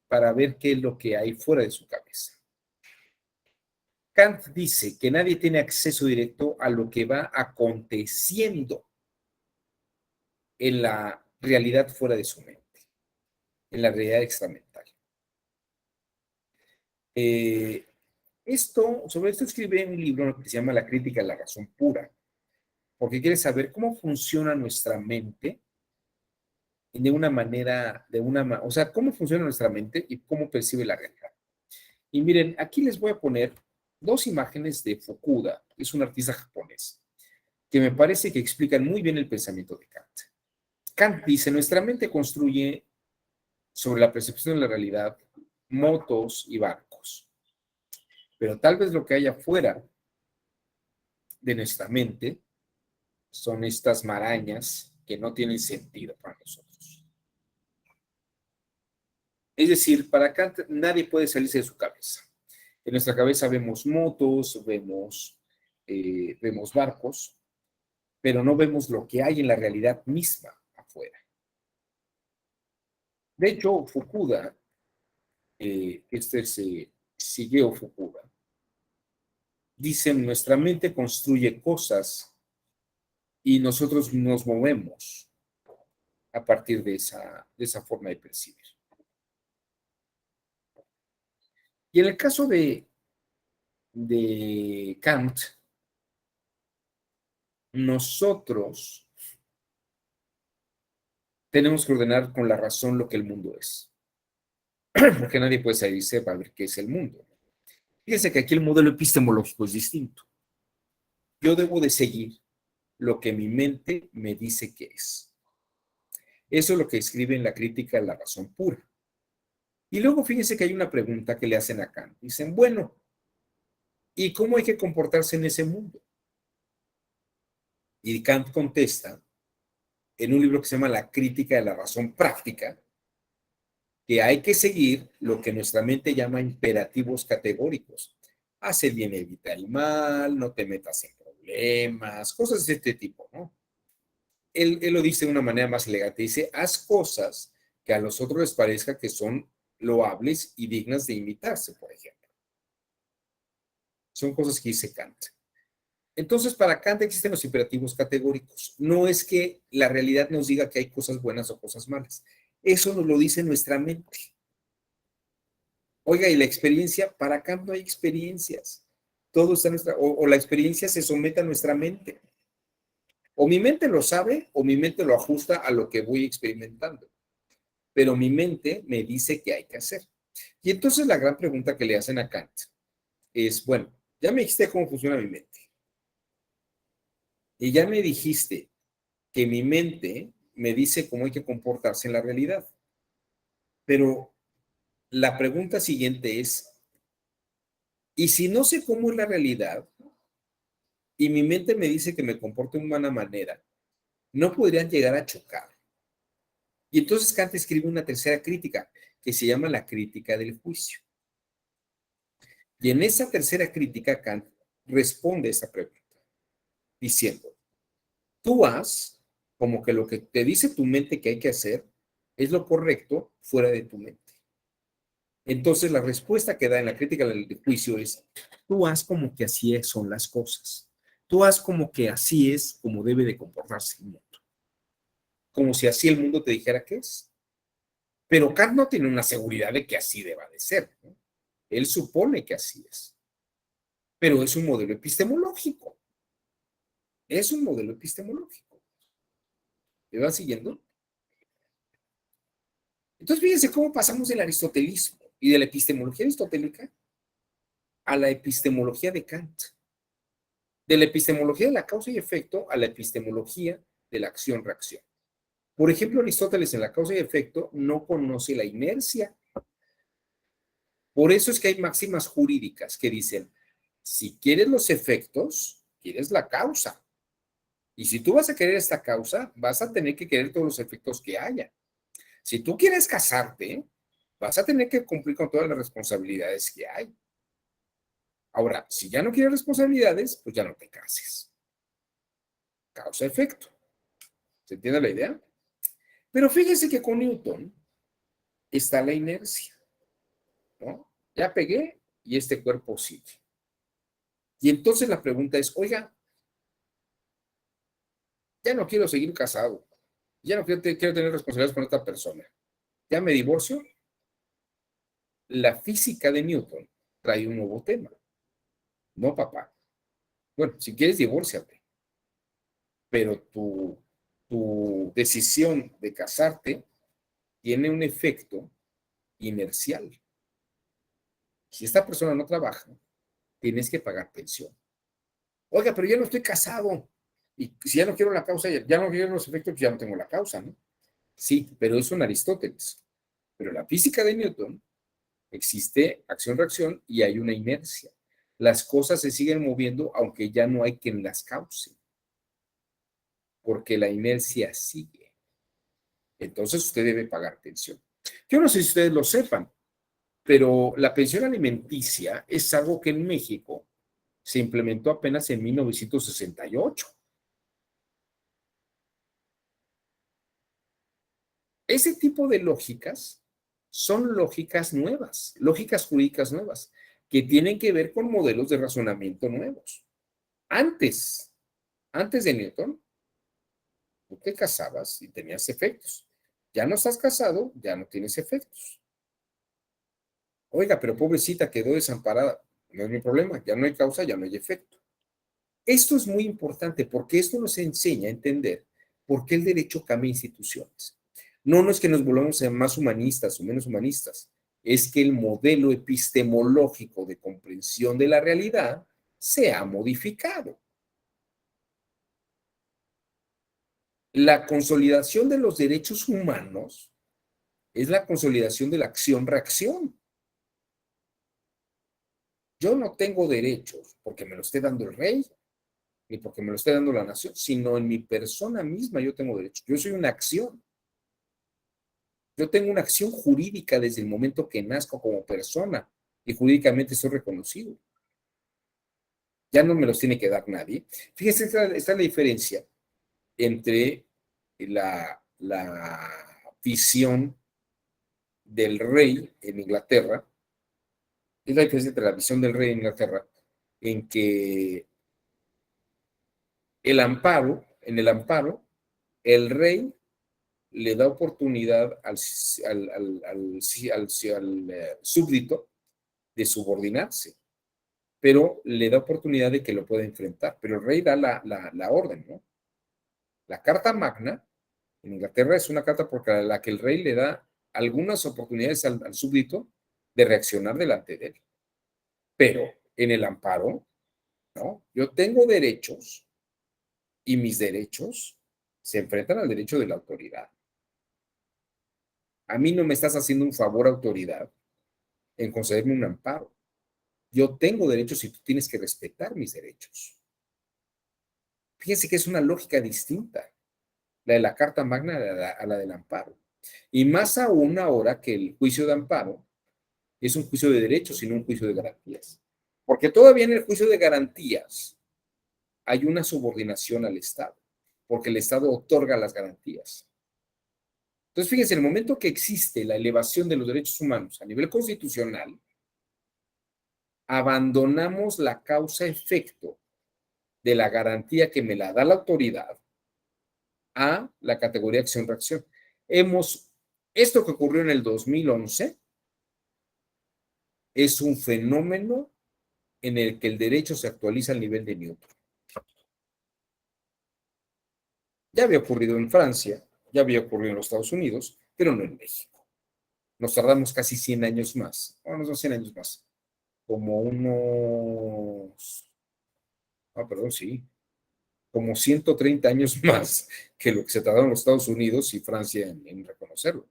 para ver qué es lo que hay fuera de su cabeza. Kant dice que nadie tiene acceso directo a lo que va aconteciendo en la realidad fuera de su mente, en la realidad extramental. Sobre esto escribe un libro que se llama La crítica a la razón pura, porque quiere saber cómo funciona nuestra mente de una manera, o sea, cómo funciona nuestra mente y cómo percibe la realidad. Y miren, aquí les voy a poner dos imágenes de Fukuda, que es un artista japonés, que me parece que explican muy bien el pensamiento de Kant. Kant dice, nuestra mente construye sobre la percepción de la realidad motos y barcos, pero tal vez lo que hay afuera de nuestra mente son estas marañas que no tienen sentido para nosotros. Es decir, para Kant nadie puede salirse de su cabeza. En nuestra cabeza vemos motos, vemos barcos, pero no vemos lo que hay en la realidad misma afuera. De hecho, Fukuda, este es Shigeo Fukuda, dice, nuestra mente construye cosas y nosotros nos movemos a partir de esa forma de percibir. Y en el caso de Kant, nosotros tenemos que ordenar con la razón lo que el mundo es. Porque nadie puede salirse para ver qué es el mundo. Fíjense que aquí el modelo epistemológico es distinto. yo debo de seguir lo que mi mente me dice que es. Eso es lo que escribe en la crítica de la razón pura. Y luego fíjense que hay una pregunta que le hacen a Kant. Dicen, bueno, ¿y cómo hay que comportarse en ese mundo? Y Kant contesta en un libro que se llama La crítica de la razón práctica, que hay que seguir lo que nuestra mente llama imperativos categóricos. Haz el bien, evita el mal, no te metas en problemas, cosas de este tipo, ¿no? Él lo dice de una manera más elegante, dice, haz cosas que a los otros les parezca que son loables y dignas de imitarse, por ejemplo. Son cosas que dice Kant. Entonces, para Kant existen los imperativos categóricos. No es que la realidad nos diga que hay cosas buenas o cosas malas. Eso nos lo dice nuestra mente. Oiga, y la experiencia, para Kant no hay experiencias. Todo está en nuestra, o la experiencia se somete a nuestra mente. O mi mente lo sabe, o mi mente lo ajusta a lo que voy experimentando. Pero mi mente me dice qué hay que hacer. Y entonces la gran pregunta que le hacen a Kant es, bueno, ya me dijiste cómo funciona mi mente. Y ya me dijiste que mi mente me dice cómo hay que comportarse en la realidad. Pero la pregunta siguiente es, ¿y si no sé cómo es la realidad y mi mente me dice que me comporte de una manera, no podrían llegar a chocar? Y entonces Kant escribe una tercera crítica que se llama la crítica del juicio. Y en esa tercera crítica Kant responde a esa pregunta diciendo, tú haz como que lo que te dice tu mente que hay que hacer es lo correcto fuera de tu mente. Entonces la respuesta que da en la crítica del juicio es, tú haz como que así son las cosas. Tú haz como que así es como debe de comportarse el mundo. Como si así el mundo te dijera que es. Pero Kant no tiene una seguridad de que así deba de ser, ¿no? Él supone que así es. Pero es un modelo epistemológico. Es un modelo epistemológico. ¿Me van siguiendo? Entonces, fíjense cómo pasamos del aristotelismo y de la epistemología aristotélica a la epistemología de Kant. De la epistemología de la causa y efecto a la epistemología de la acción-reacción. Por ejemplo, Aristóteles en la causa y efecto no conoce la inercia. Por eso es que hay máximas jurídicas que dicen, si quieres los efectos, quieres la causa. Y si tú vas a querer esta causa, vas a tener que querer todos los efectos que haya. Si tú quieres casarte, vas a tener que cumplir con todas las responsabilidades que hay. Ahora, si ya no quieres responsabilidades, pues ya no te cases. Causa-efecto. ¿Se entiende la idea? Pero fíjese que con Newton está la inercia, ¿no? Ya pegué y este cuerpo sigue. Y entonces la pregunta es, oiga, ya no quiero seguir casado, ya no quiero tener responsabilidades con esta persona, ya me divorcio. La física de Newton trae un nuevo tema. No, papá. Bueno, si quieres, divórciate, pero tu decisión de casarte tiene un efecto inercial. Si esta persona no trabaja, tienes que pagar pensión. Oiga, pero ya no estoy casado. Y si ya no quiero la causa, ya no quiero los efectos, pues ya no tengo la causa, ¿no? Sí, pero eso en Aristóteles. Pero la física de Newton existe acción-reacción y hay una inercia. Las cosas se siguen moviendo aunque ya no hay quien las cause, porque la inercia sigue. Entonces usted debe pagar pensión. Yo no sé si ustedes lo sepan, pero la pensión alimenticia es algo que en México se implementó apenas en 1968. Ese tipo de lógicas son lógicas nuevas, lógicas jurídicas nuevas, que tienen que ver con modelos de razonamiento nuevos. Antes, antes de Newton, tú te casabas y tenías efectos. Ya no estás casado, ya no tienes efectos. Oiga, pero pobrecita quedó desamparada. No es mi problema, ya no hay causa, ya no hay efecto. Esto es muy importante porque esto nos enseña a entender por qué el derecho cambia instituciones. No es que nos volvamos más humanistas o menos humanistas, es que el modelo epistemológico de comprensión de la realidad se ha modificado. La consolidación de los derechos humanos es la consolidación de la acción-reacción. Yo no tengo derechos porque me lo esté dando el rey, ni porque me lo esté dando la nación, sino en mi persona misma yo tengo derechos. Yo soy una acción. Yo tengo una acción jurídica desde el momento que nazco como persona y jurídicamente soy reconocido. Ya no me los tiene que dar nadie. Fíjense, esta es la diferencia entre la visión del rey en Inglaterra, es la diferencia entre la visión del rey en Inglaterra, en que en el amparo, el rey le da oportunidad al súbdito de subordinarse, pero le da oportunidad de que lo pueda enfrentar. Pero el rey da la orden, ¿no? La Carta Magna en Inglaterra es una carta por la que el rey le da algunas oportunidades al súbdito de reaccionar delante de él. Pero en el amparo, ¿no? Yo tengo derechos y mis derechos se enfrentan al derecho de la autoridad. A mí no me estás haciendo un favor, autoridad, en concederme un amparo. Yo tengo derechos y tú tienes que respetar mis derechos. Fíjense que es una lógica distinta, la de la Carta Magna a la del amparo. Y más aún ahora que el juicio de amparo es un juicio de derechos y no un juicio de garantías. Porque todavía en el juicio de garantías hay una subordinación al Estado, porque el Estado otorga las garantías. Entonces, fíjense, en el momento que existe la elevación de los derechos humanos a nivel constitucional, abandonamos la causa-efecto de la garantía que me la da la autoridad a la categoría acción-reacción. Esto que ocurrió en el 2011 es un fenómeno en el que el derecho se actualiza al nivel de Newton. Ya había ocurrido en Francia, ya había ocurrido en los Estados Unidos, pero no en México. Nos tardamos casi 100 años más, bueno, no 100 años más, como perdón, sí, como 130 años más que lo que se tardaron los Estados Unidos y Francia en reconocerlo.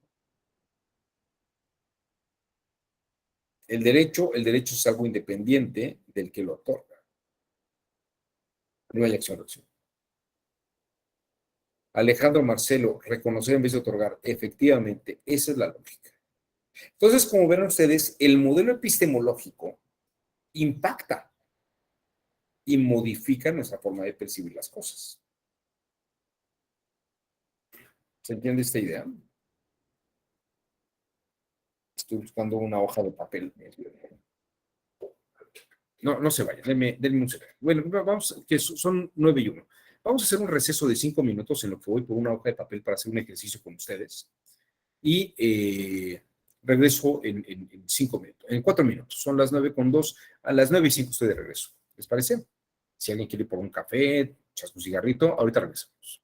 El derecho es algo independiente del que lo otorga. No hay acción-reacción. Alejandro Marcelo, reconocer en vez de otorgar. Efectivamente, esa es la lógica. Entonces, como ven ustedes, el modelo epistemológico impacta y modifica nuestra forma de percibir las cosas. ¿Se entiende esta idea? Estoy buscando una hoja de papel. No, no se vayan, denme un segundo. Bueno, vamos, que son 9:01. Vamos a hacer un receso de 5 minutos en lo que voy por una hoja de papel para hacer un ejercicio con ustedes. Y regreso en 5 minutos, en 4 minutos. Son las 9:02. A las 9:05 estoy de regreso. ¿Les parece? Si alguien quiere ir por un café, echas un cigarrito, ahorita regresamos.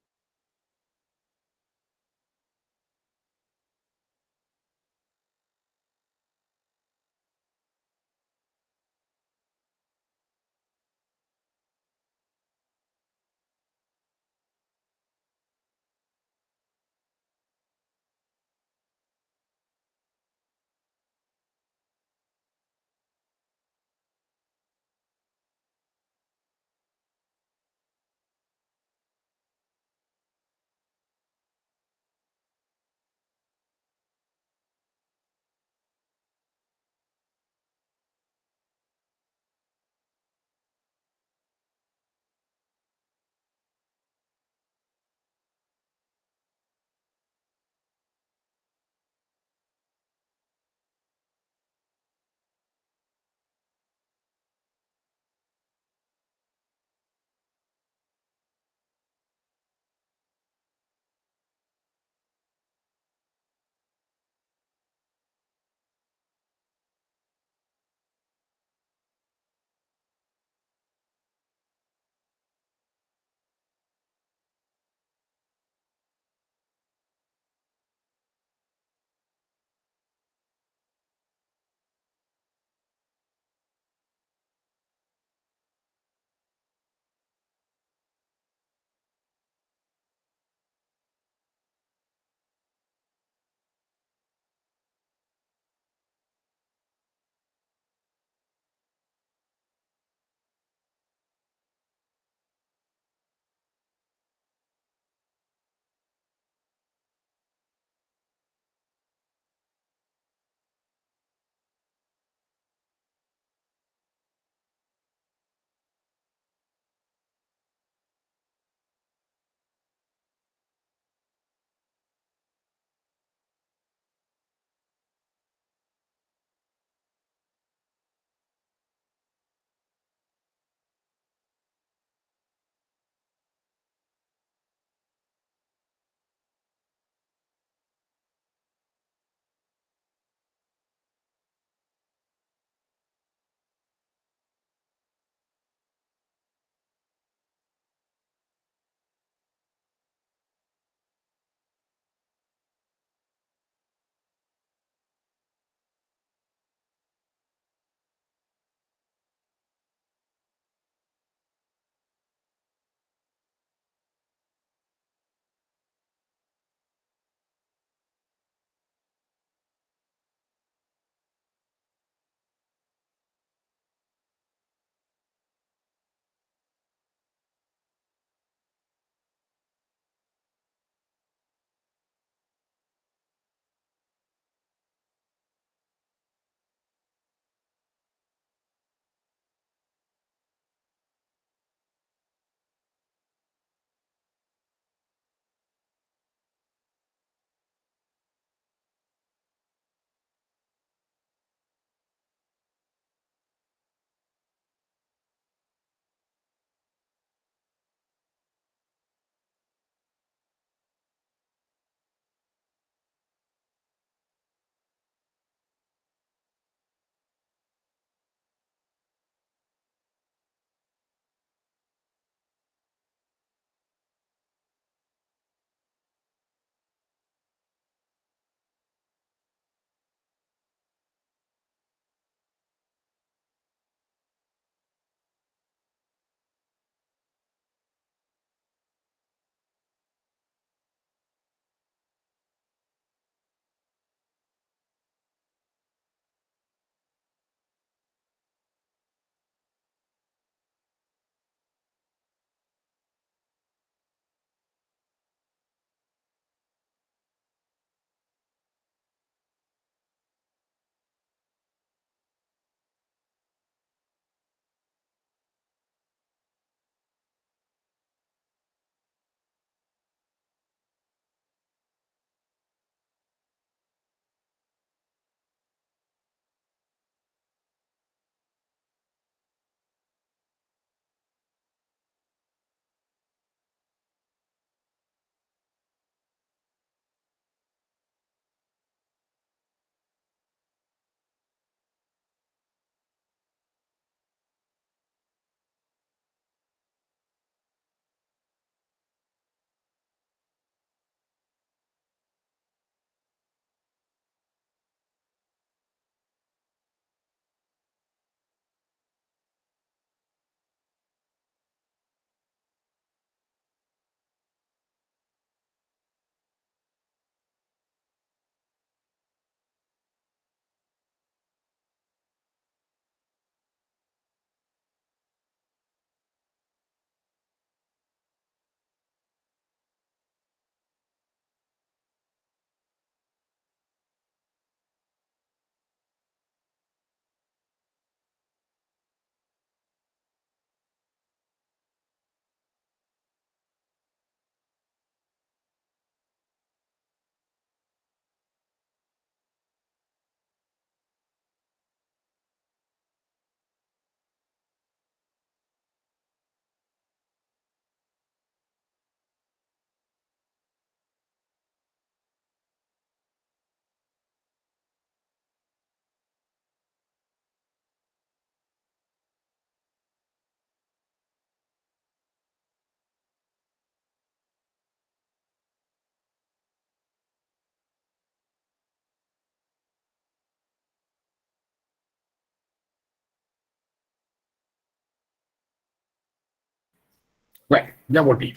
Bueno, ya volví.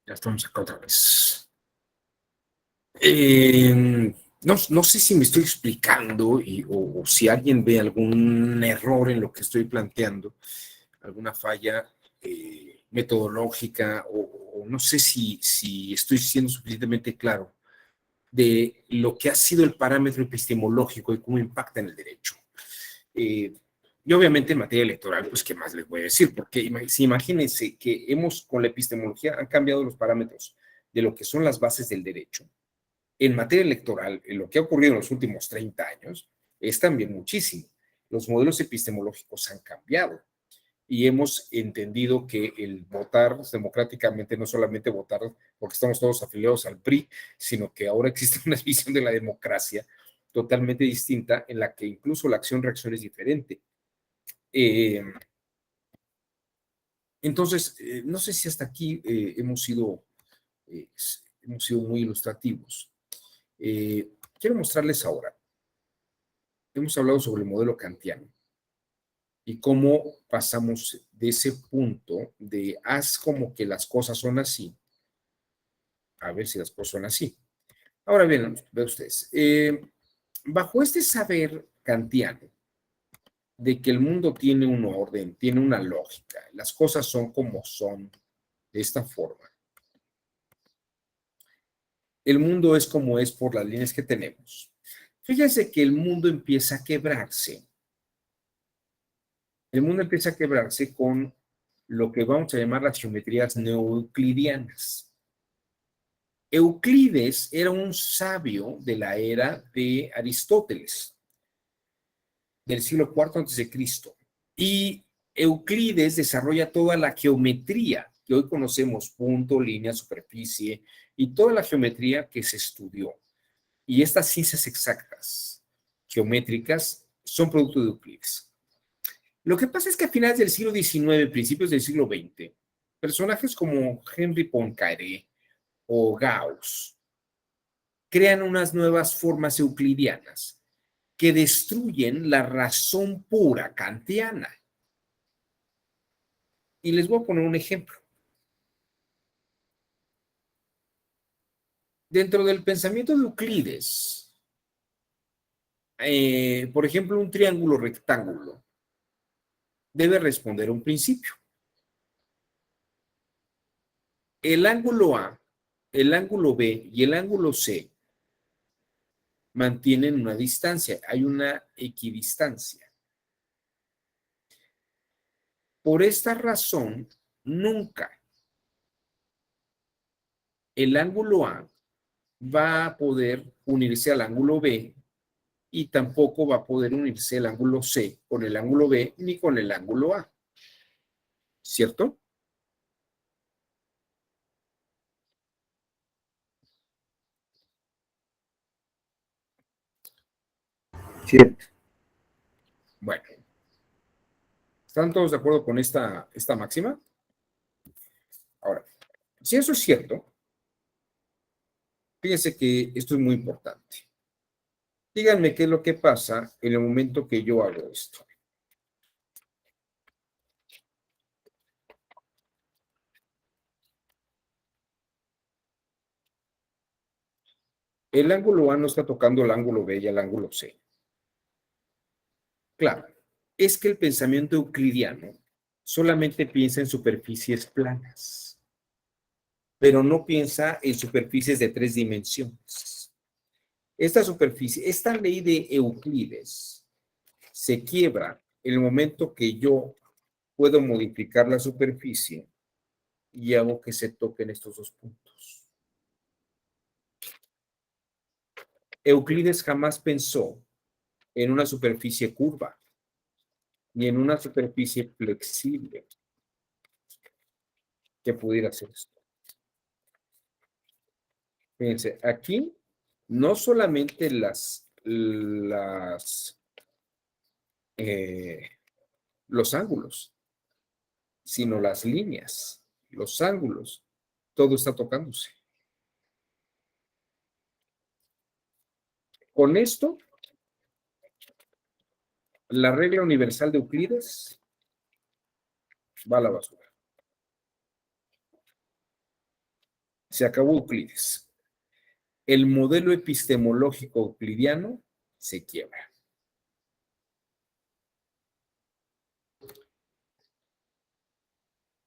Ya estamos acá otra vez. No sé si me estoy explicando o si alguien ve algún error en lo que estoy planteando, alguna falla metodológica o no sé si estoy siendo suficientemente claro de lo que ha sido el parámetro epistemológico y cómo impacta en el derecho. Eh, y obviamente en materia electoral, pues, ¿qué más les voy a decir? Porque si imagínense que con la epistemología han cambiado los parámetros de lo que son las bases del derecho. En materia electoral, en lo que ha ocurrido en los últimos 30 años, es también muchísimo. Los modelos epistemológicos han cambiado y hemos entendido que el votar democráticamente no solamente votar porque estamos todos afiliados al PRI, sino que ahora existe una visión de la democracia totalmente distinta en la que incluso la acción-reacción es diferente. Eh, entonces, no sé si hasta aquí eh, hemos sido muy ilustrativos. Quiero mostrarles ahora. Hemos hablado sobre el modelo kantiano y cómo pasamos de ese punto de haz como que las cosas son así, a ver si las cosas son así. Ahora bien, vean ustedes, bajo este saber kantiano de que el mundo tiene un orden, tiene una lógica, las cosas son como son, de esta forma. El mundo es como es por las líneas que tenemos. Fíjense que el mundo empieza a quebrarse. El mundo empieza a quebrarse con lo que vamos a llamar las geometrías neoeuclidianas. Euclides era un sabio de la era de Aristóteles, del siglo IV a.C. Y Euclides desarrolla toda la geometría que hoy conocemos, punto, línea, superficie, y toda la geometría que se estudió. Y estas ciencias exactas, geométricas, son producto de Euclides. Lo que pasa es que a finales del siglo XIX, principios del siglo XX, personajes como Henri Poincaré o Gauss crean unas nuevas formas euclidianas que destruyen la razón pura kantiana. Y les voy a poner un ejemplo. Dentro del pensamiento de Euclides, por ejemplo, un triángulo rectángulo debe responder a un principio. El ángulo A, el ángulo B y el ángulo C mantienen una distancia, hay una equidistancia. Por esta razón, nunca el ángulo A va a poder unirse al ángulo B y tampoco va a poder unirse el ángulo C con el ángulo B ni con el ángulo A. ¿Cierto? Cierto. Bueno, ¿están todos de acuerdo con esta máxima? Ahora, si eso es cierto, fíjense que esto es muy importante. Díganme qué es lo que pasa en el momento que yo hago esto. El ángulo A no está tocando el ángulo B y el ángulo C. Claro, es que el pensamiento euclidiano solamente piensa en superficies planas, pero no piensa en superficies de 3 dimensiones. Esta ley de Euclides se quiebra en el momento que yo puedo modificar la superficie y hago que se toquen estos dos puntos. Euclides jamás pensó en una superficie curva ni en una superficie flexible que pudiera ser esto. Fíjense, aquí no solamente eh, los ángulos, sino las líneas, los ángulos, todo está tocándose. Con esto La regla universal de Euclides va a la basura. Se acabó Euclides. El modelo epistemológico euclidiano se quiebra.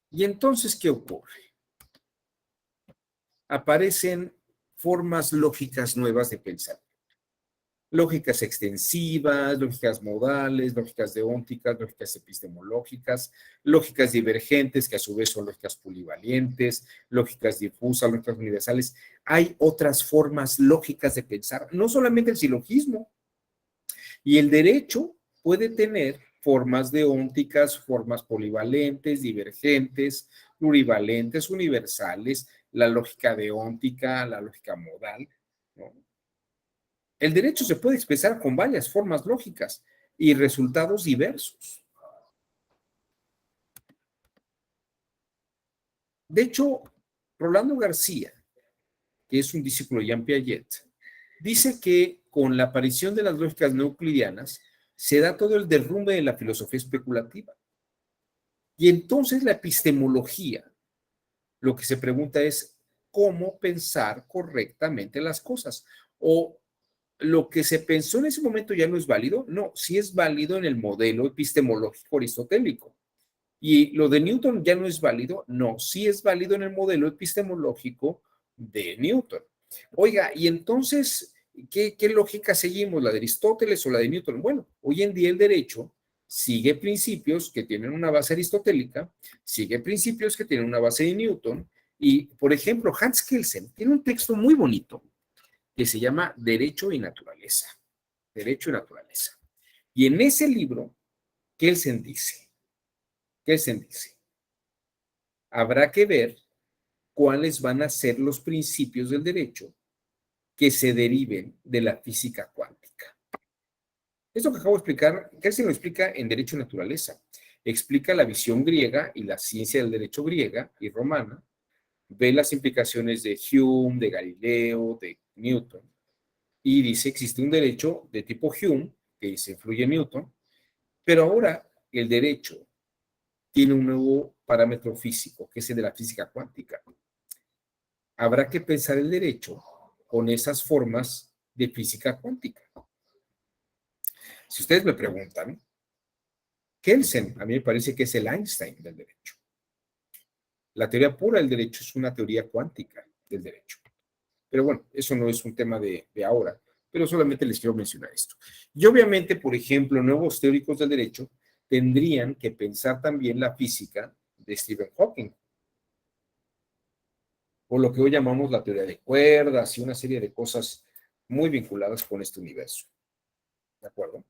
¿Y entonces qué ocurre? Aparecen formas lógicas nuevas de pensar. Lógicas extensivas, lógicas modales, lógicas deónticas, lógicas epistemológicas, lógicas divergentes, que a su vez son lógicas polivalentes, lógicas difusas, lógicas universales. Hay otras formas lógicas de pensar, no solamente el silogismo. Y el derecho puede tener formas deónticas, formas polivalentes, divergentes, plurivalentes, universales, la lógica deóntica, la lógica modal, ¿no? El derecho se puede expresar con varias formas lógicas y resultados diversos. De hecho, Rolando García, que es un discípulo de Jean Piaget, dice que con la aparición de las lógicas no euclidianas se da todo el derrumbe de la filosofía especulativa. Y entonces la epistemología, lo que se pregunta es cómo pensar correctamente las cosas. O lo que se pensó en ese momento ya no es válido. No, sí es válido en el modelo epistemológico aristotélico. Y lo de Newton ya no es válido. No, sí es válido en el modelo epistemológico de Newton. Oiga, y entonces, ¿qué lógica seguimos? ¿La de Aristóteles o la de Newton? Bueno, hoy en día el derecho sigue principios que tienen una base aristotélica, sigue principios que tienen una base de Newton, y, por ejemplo, Hans Kelsen tiene un texto muy bonito que se llama Derecho y Naturaleza. Derecho y Naturaleza. Y en ese libro, Kelsen dice, habrá que ver cuáles van a ser los principios del derecho que se deriven de la física cuántica. Esto que acabo de explicar, Kelsen lo explica en Derecho y Naturaleza. Explica la visión griega y la ciencia del derecho griega y romana, ve las implicaciones de Hume, de Galileo, de Newton, y dice que existe un derecho de tipo Hume, que se influye en Newton, pero ahora el derecho tiene un nuevo parámetro físico, que es el de la física cuántica. Habrá que pensar el derecho con esas formas de física cuántica. Si ustedes me preguntan, Kelsen a mí me parece que es el Einstein del derecho. La teoría pura del derecho es una teoría cuántica del derecho. Pero bueno, eso no es un tema de ahora, pero solamente les quiero mencionar esto. Y obviamente, por ejemplo, nuevos teóricos del derecho tendrían que pensar también la física de Stephen Hawking, o lo que hoy llamamos la teoría de cuerdas y una serie de cosas muy vinculadas con este universo. ¿De acuerdo?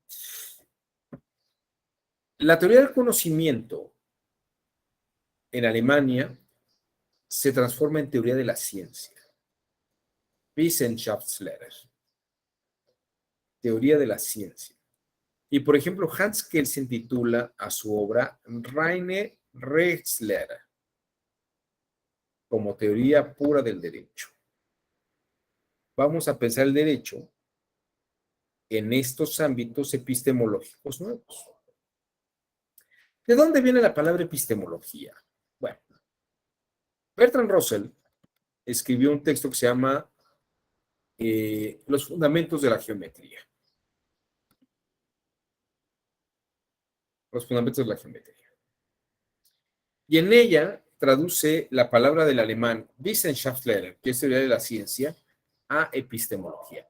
La teoría del conocimiento en Alemania se transforma en teoría de la ciencia. Wissenschaftslehre. Teoría de la ciencia. Y, por ejemplo, Hans Kelsen titula a su obra Reine Rechtslehre, como teoría pura del derecho. Vamos a pensar el derecho en estos ámbitos epistemológicos nuevos. ¿De dónde viene la palabra epistemología? Bueno, Bertrand Russell escribió un texto que se llama Los fundamentos de la geometría. Los fundamentos de la geometría. Y en ella traduce la palabra del alemán Wissenschaftslehre, que es teoría de la ciencia, a epistemología.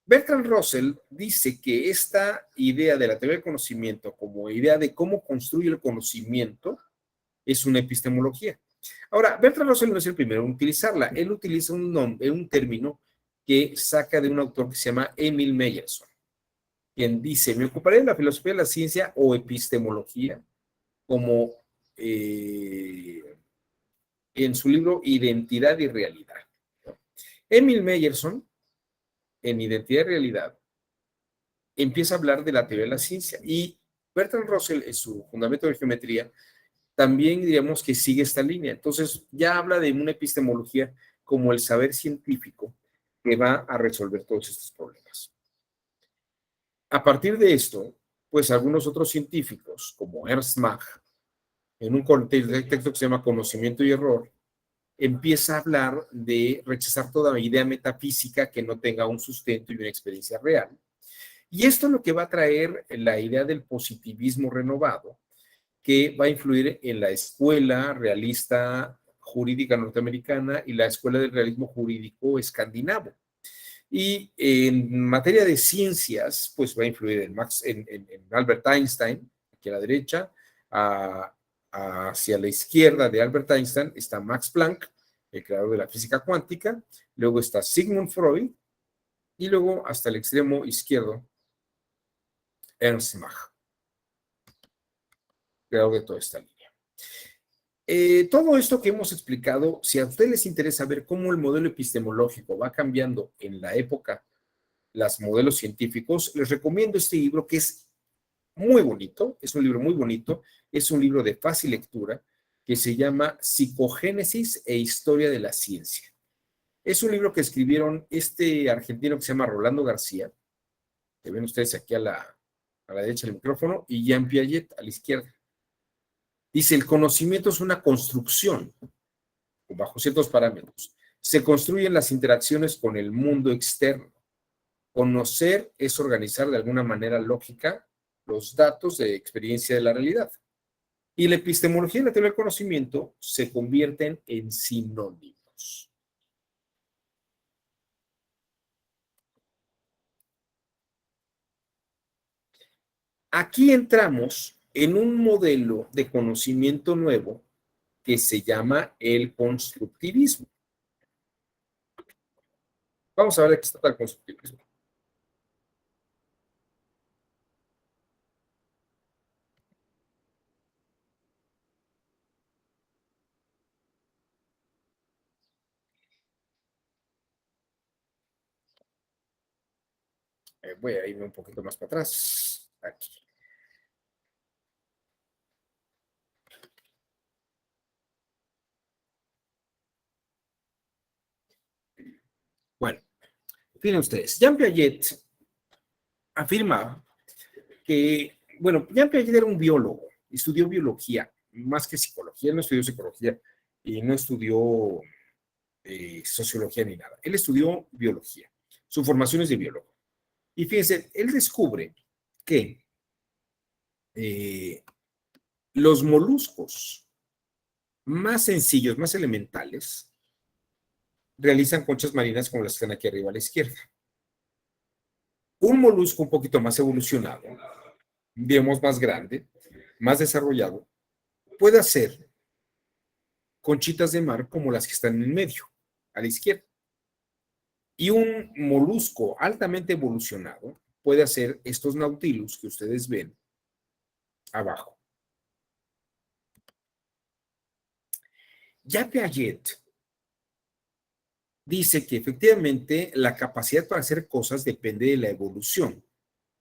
Bertrand Russell dice que esta idea de la teoría del conocimiento como idea de cómo construye el conocimiento es una epistemología. Ahora, Bertrand Russell no es el primero en utilizarla. Él utiliza un término que saca de un autor que se llama Emil Meyerson, quien dice, me ocuparé de la filosofía de la ciencia o epistemología como en su libro Identidad y Realidad. Emil Meyerson, en Identidad y Realidad, empieza a hablar de la teoría de la ciencia y Bertrand Russell, en su Fundamento de Geometría, también diríamos que sigue esta línea. Entonces, ya habla de una epistemología como el saber científico que va a resolver todos estos problemas. A partir de esto, pues algunos otros científicos, como Ernst Mach, en un texto que se llama Conocimiento y Error, empieza a hablar de rechazar toda idea metafísica que no tenga un sustento y una experiencia real. Y esto es lo que va a traer la idea del positivismo renovado, que va a influir en la escuela realista jurídica norteamericana y la escuela del realismo jurídico escandinavo. Y en materia de ciencias, pues va a influir en Albert Einstein, aquí a la derecha, hacia la izquierda de Albert Einstein está Max Planck, el creador de la física cuántica, luego está Sigmund Freud, y luego hasta el extremo izquierdo, Ernst Mach, creador de toda esta línea. Todo esto que hemos explicado, si a ustedes les interesa ver cómo el modelo epistemológico va cambiando en la época, los modelos científicos, les recomiendo este libro que es muy bonito, es un libro muy bonito, es un libro de fácil lectura que se llama Psicogénesis e Historia de la Ciencia. Es un libro que escribieron este argentino que se llama Rolando García, que ven ustedes aquí a la derecha del micrófono, y Jean Piaget a la izquierda. Dice, el conocimiento es una construcción bajo ciertos parámetros. Se construyen las interacciones con el mundo externo. Conocer es organizar de alguna manera lógica los datos de experiencia de la realidad. Y la epistemología y la teoría del conocimiento se convierten en sinónimos. Aquí entramos en un modelo de conocimiento nuevo que se llama el constructivismo. Vamos a ver de qué se trata el constructivismo. Voy a irme un poquito más para atrás. Aquí. Bueno, miren ustedes, Jean Piaget afirma que, bueno, Jean Piaget era un biólogo, estudió biología, más que psicología, él no estudió psicología y no estudió sociología ni nada, él estudió biología, su formación es de biólogo. Y fíjense, él descubre que los moluscos más sencillos, más elementales, realizan conchas marinas como las que están aquí arriba a la izquierda. Un molusco un poquito más evolucionado, digamos más grande, más desarrollado, puede hacer conchitas de mar como las que están en el medio, a la izquierda. Y un molusco altamente evolucionado puede hacer estos nautilus que ustedes ven abajo. Ya Piaget dice que efectivamente la capacidad para hacer cosas depende de la evolución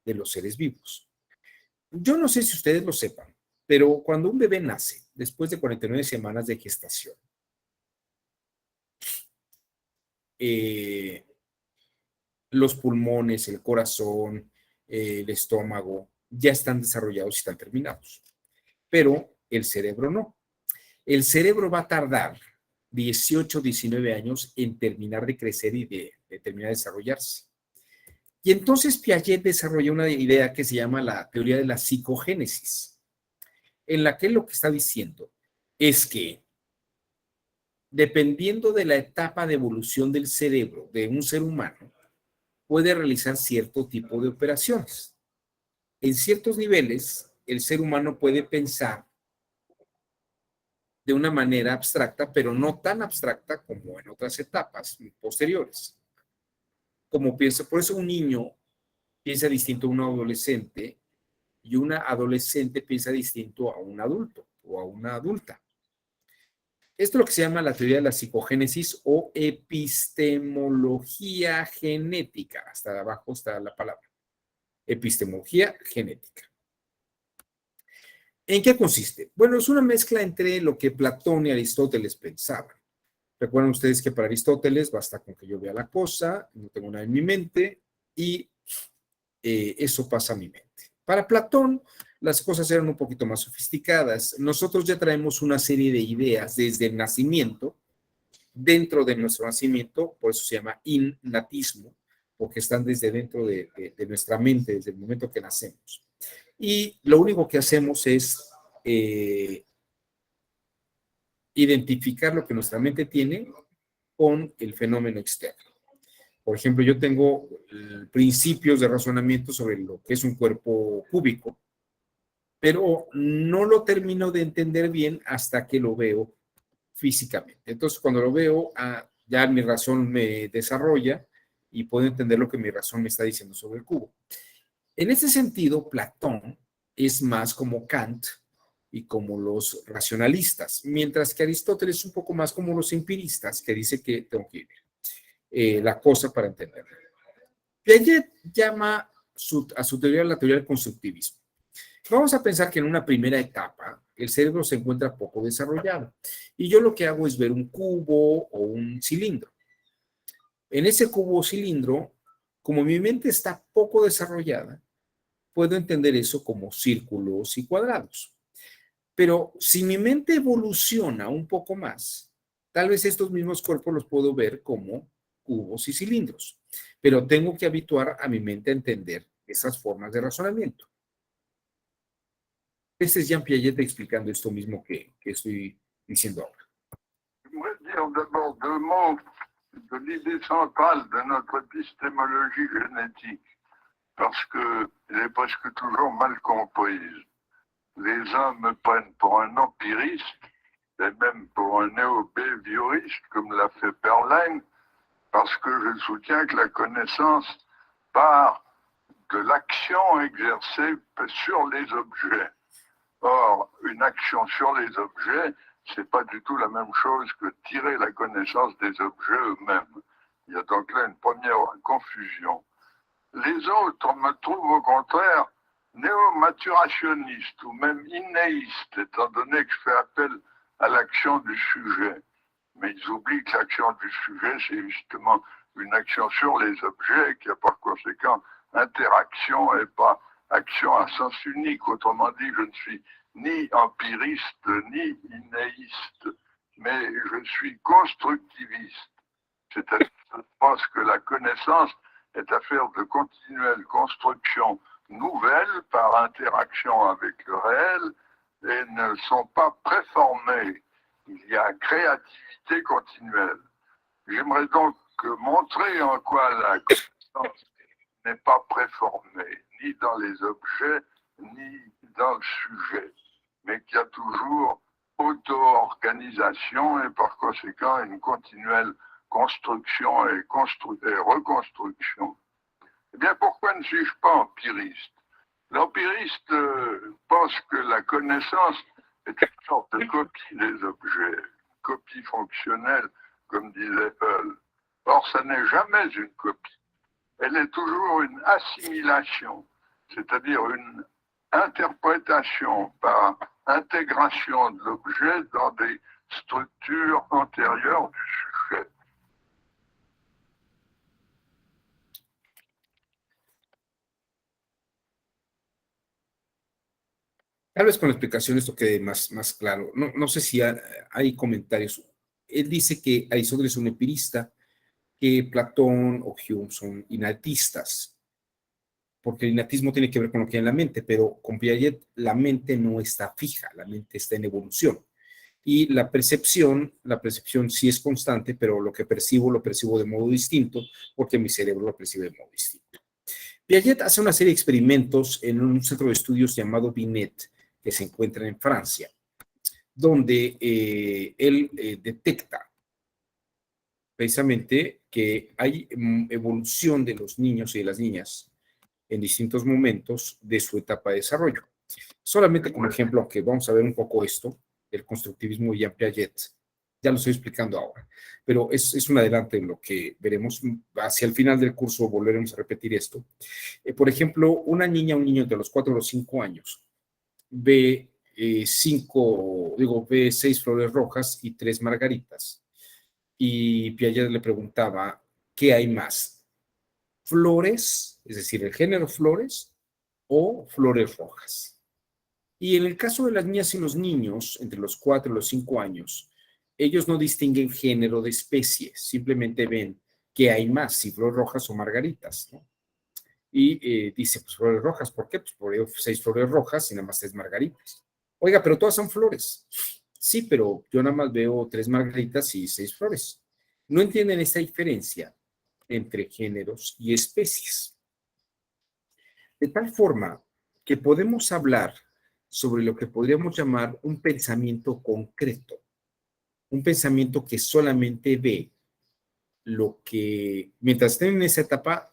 de los seres vivos. Yo no sé si ustedes lo sepan, pero cuando un bebé nace, después de 49 semanas de gestación, los pulmones, el corazón, el estómago, ya están desarrollados y están terminados. Pero el cerebro no. El cerebro va a tardar 18, 19 años en terminar de crecer y de terminar de desarrollarse. Y entonces Piaget desarrolló una idea que se llama la teoría de la psicogénesis, en la que lo que está diciendo es que dependiendo de la etapa de evolución del cerebro de un ser humano, puede realizar cierto tipo de operaciones. En ciertos niveles, el ser humano puede pensar de una manera abstracta, pero no tan abstracta como en otras etapas posteriores. Como piensa, por eso un niño piensa distinto a un adolescente y una adolescente piensa distinto a un adulto o a una adulta. Esto es lo que se llama la teoría de la psicogénesis o epistemología genética. Hasta abajo está la palabra. Epistemología genética. ¿En qué consiste? Bueno, es una mezcla entre lo que Platón y Aristóteles pensaban. Recuerden ustedes que para Aristóteles basta con que yo vea la cosa, no tengo nada en mi mente y eso pasa a mi mente. Para Platón, las cosas eran un poquito más sofisticadas. Nosotros ya traemos una serie de ideas desde el nacimiento, dentro de nuestro nacimiento, por eso se llama innatismo, porque están desde dentro de nuestra mente, desde el momento que nacemos. Y lo único que hacemos es identificar lo que nuestra mente tiene con el fenómeno externo. Por ejemplo, yo tengo principios de razonamiento sobre lo que es un cuerpo cúbico, pero no lo termino de entender bien hasta que lo veo físicamente. Entonces, cuando lo veo, ya mi razón me desarrolla y puedo entender lo que mi razón me está diciendo sobre el cubo. En ese sentido, Platón es más como Kant y como los racionalistas, mientras que Aristóteles es un poco más como los empiristas, que dice que tengo que ver la cosa para entenderla. Piaget llama a su teoría la teoría del constructivismo. Vamos a pensar que en una primera etapa el cerebro se encuentra poco desarrollado y yo lo que hago es ver un cubo o un cilindro. En ese cubo o cilindro, como mi mente está poco desarrollada, puedo entender eso como círculos y cuadrados. Pero si mi mente evoluciona un poco más, tal vez estos mismos cuerpos los puedo ver como cubos y cilindros, pero tengo que habituar a mi mente a entender esas formas de razonamiento. Este es Jean Piaget explicando esto mismo que estoy diciendo ahora. J'aimerais dire d'abord deux mots de l'idée centrale de notre épistémologie génétique, parce qu'elle est presque toujours mal comprise. Les uns me prennent pour un empiriste, et même pour un néo-behavioriste, comme l'a fait Perlin, parce que je soutiens que la connaissance part de l'action exercée sur les objets. Or, une action sur les objets, c'est pas du tout la même chose que tirer la connaissance des objets eux-mêmes. Il y a donc là une première confusion. Les autres me trouvent au contraire néo-maturationnistes ou même innéistes, étant donné que je fais appel à l'action du sujet. Mais ils oublient que l'action du sujet, c'est justement une action sur les objets, qui a par conséquent interaction et pas action à sens unique. Autrement dit, je ne suis ni empiriste ni innéiste, mais je suis constructiviste. C'est-à-dire que je pense que la connaissance est affaire de continuelle construction nouvelle par interaction avec le réel et ne sont pas préformées. Il y a créativité continuelle. J'aimerais donc montrer en quoi la connaissance n'est pas préformée, ni dans les objets, ni dans le sujet, mais qu'il y a toujours auto-organisation et par conséquent une continuelle construction et reconstruction. Eh bien, pourquoi ne suis-je pas empiriste? L'empiriste pense que la connaissance est une sorte de copie des objets, copie fonctionnelle, comme disait Hull. Or, ça n'est jamais une copie. Elle est toujours une assimilation, c'est-à-dire une interprétation par intégration de l'objet dans des structures antérieures du sujet. Tal vez con la explicación esto quede más claro. No sé si hay comentarios. Él dice que Aristóteles es un empirista, que Platón o Hume son innatistas, porque el innatismo tiene que ver con lo que hay en la mente, pero con Piaget la mente no está fija, la mente está en evolución. Y la percepción sí es constante, pero lo percibo de modo distinto, porque mi cerebro lo percibe de modo distinto. Piaget hace una serie de experimentos en un centro de estudios llamado Binet, que se encuentra en Francia, donde él detecta precisamente que hay evolución de los niños y de las niñas en distintos momentos de su etapa de desarrollo. Solamente como ejemplo, aunque vamos a ver un poco esto, el constructivismo de Jean Piaget, ya lo estoy explicando ahora, pero es un adelanto en lo que veremos. Hacia el final del curso volveremos a repetir esto. Por ejemplo, una niña o un niño de los 4 o los 5 años ve 6 flores rojas y 3 margaritas. Y Piaget le preguntaba, ¿qué hay más? ¿Flores, es decir, el género flores, o flores rojas. Y en el caso de las niñas y los niños, entre los 4 y los 5 años, ellos no distinguen género de especie, simplemente ven que hay más, si flores rojas o margaritas, ¿no? Y dice, pues flores rojas, ¿por qué? Pues por 6 flores rojas y nada más 3 margaritas. Oiga, pero todas son flores. Sí, pero yo nada más veo 3 margaritas y 6 flores. No entienden esa diferencia entre géneros y especies. De tal forma que podemos hablar sobre lo que podríamos llamar un pensamiento concreto, un pensamiento que solamente ve lo que, mientras estén en esa etapa,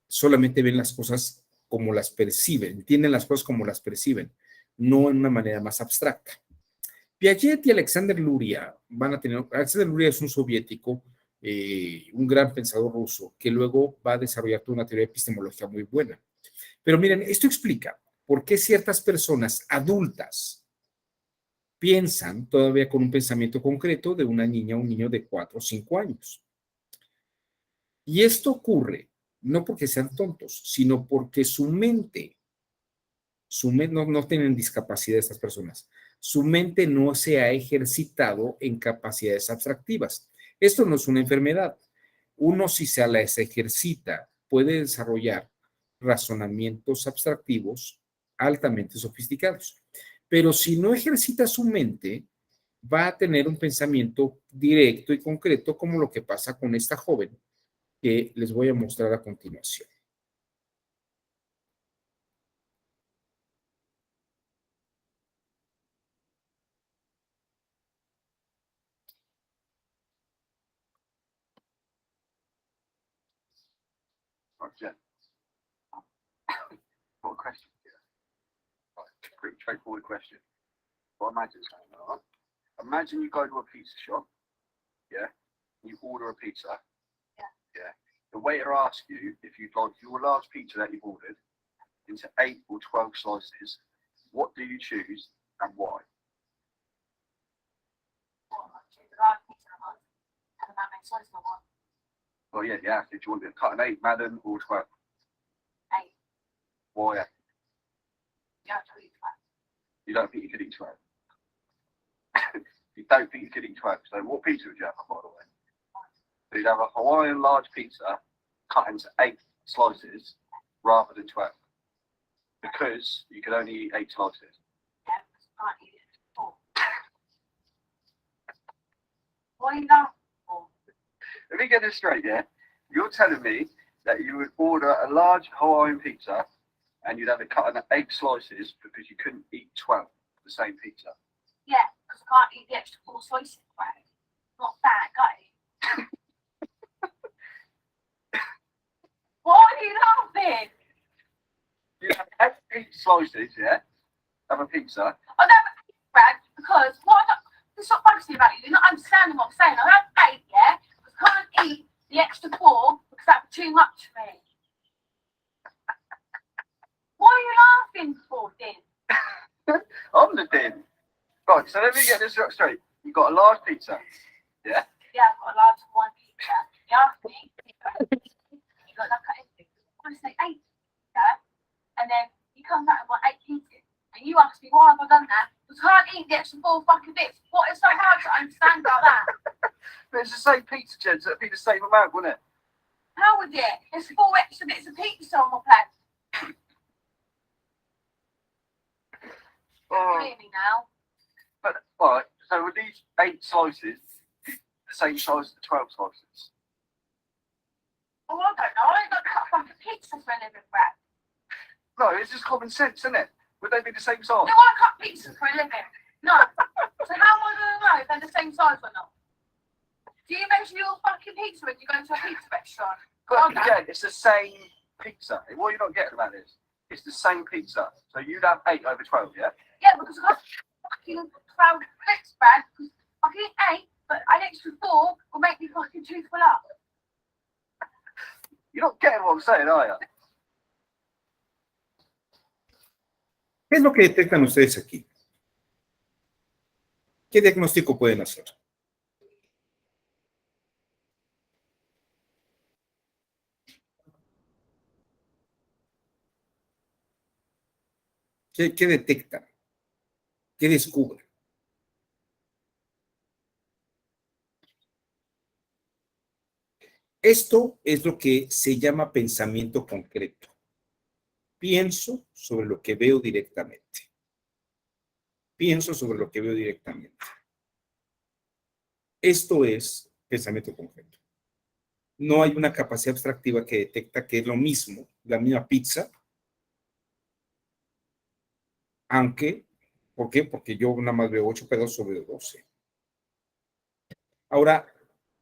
solamente ven las cosas como las perciben, entienden las cosas como las perciben, no en una manera más abstracta. Piaget y Alexander Luria van a tener, Alexander Luria es un soviético, un gran pensador ruso, que luego va a desarrollar toda una teoría de epistemología muy buena. Pero miren, esto explica por qué ciertas personas adultas piensan todavía con un pensamiento concreto de una niña o un niño de 4 o 5 años. Y esto ocurre no porque sean tontos, sino porque su mente no tienen discapacidad estas personas, su mente no se ha ejercitado en capacidades abstractivas. Esto no es una enfermedad. Uno, si se las ejercita, puede desarrollar razonamientos abstractivos altamente sofisticados. Pero si no ejercita su mente, va a tener un pensamiento directo y concreto, como lo que pasa con esta joven que les voy a mostrar a continuación. Roger. What question? Right, pretty straightforward question. Well, imagine something, all right? Imagine you go to a pizza shop, yeah? You order a pizza. Yeah. Yeah. The waiter asks you if you'd like your large pizza that you've ordered into 8 or 12 slices. What do you choose and why? Well, yeah, yeah. Did you want it cut an 8, Madden, or 12? 8. Why? You have to eat that. You don't think you could eat 12? You don't think you could eat 12. So what pizza would you have, by the way? So you'd have a Hawaiian large pizza cut into 8 slices rather than 12. Because you could only eat 8 slices. Yeah, because you can't eat it before. What are you laughing for? Let me get this straight, yeah? You're telling me that you would order a large Hawaiian pizza and you'd have it cut into 8 slices because you couldn't eat 12 of the same pizza. Yeah, because I can't eat the extra 4 slices, right? Not bad, guys. Why are you laughing? You have 8 slices, yeah? Of a pizza. I never ate bread because this what bugs me about you. You're not understanding what I'm saying. I have 8, yeah? Because I can't eat the extra 4 because that'd be too much for me. What are you laughing for, Din? I'm the din. Right, so let me get this straight. You've got a large pizza, yeah? Yeah, I've got a large one pizza. You asked me, you got like I say 8, yeah? And then you come back and want 8 pieces. And you ask me, why have I done that? Because I can't eat the extra 4 fucking bits. What is so hard to understand about that? But it's the same pizza, Jen, so it'd be the same amount, wouldn't it? How would it? There's 4 extra bits of pizza on my plate. Oh, Hear me now? but, right, so with these 8 slices, the same size as the 12 slices. Oh, I don't know. I ain't got to cut fucking pizza for a living, Brad. No, it's just common sense, isn't it? Would they be the same size? No, I cut pizza for a living. No. So how am I going to know if they're the same size or not? Do you measure your fucking pizza when you go to a pizza restaurant? But Okay. again, it's the same pizza. What you're not getting about this, it's the same pizza. So you'd have 8 over 12, yeah? Yeah, because I got fucking 12 bits, Brad. Because I can eat 8, but an extra 4 will make me fucking tooth full up. You're not getting what I'm saying, are you? ¿Qué es lo que detectan ustedes aquí? ¿Qué diagnóstico pueden hacer? ¿Qué detectan? ¿Qué descubren? Esto es lo que se llama pensamiento concreto. Pienso sobre lo que veo directamente. Pienso sobre lo que veo directamente. Esto es pensamiento concreto. No hay una capacidad abstractiva que detecta que es lo mismo, la misma pizza, aunque, ¿por qué? Porque yo nada más veo 8 pedazos sobre 12. Ahora,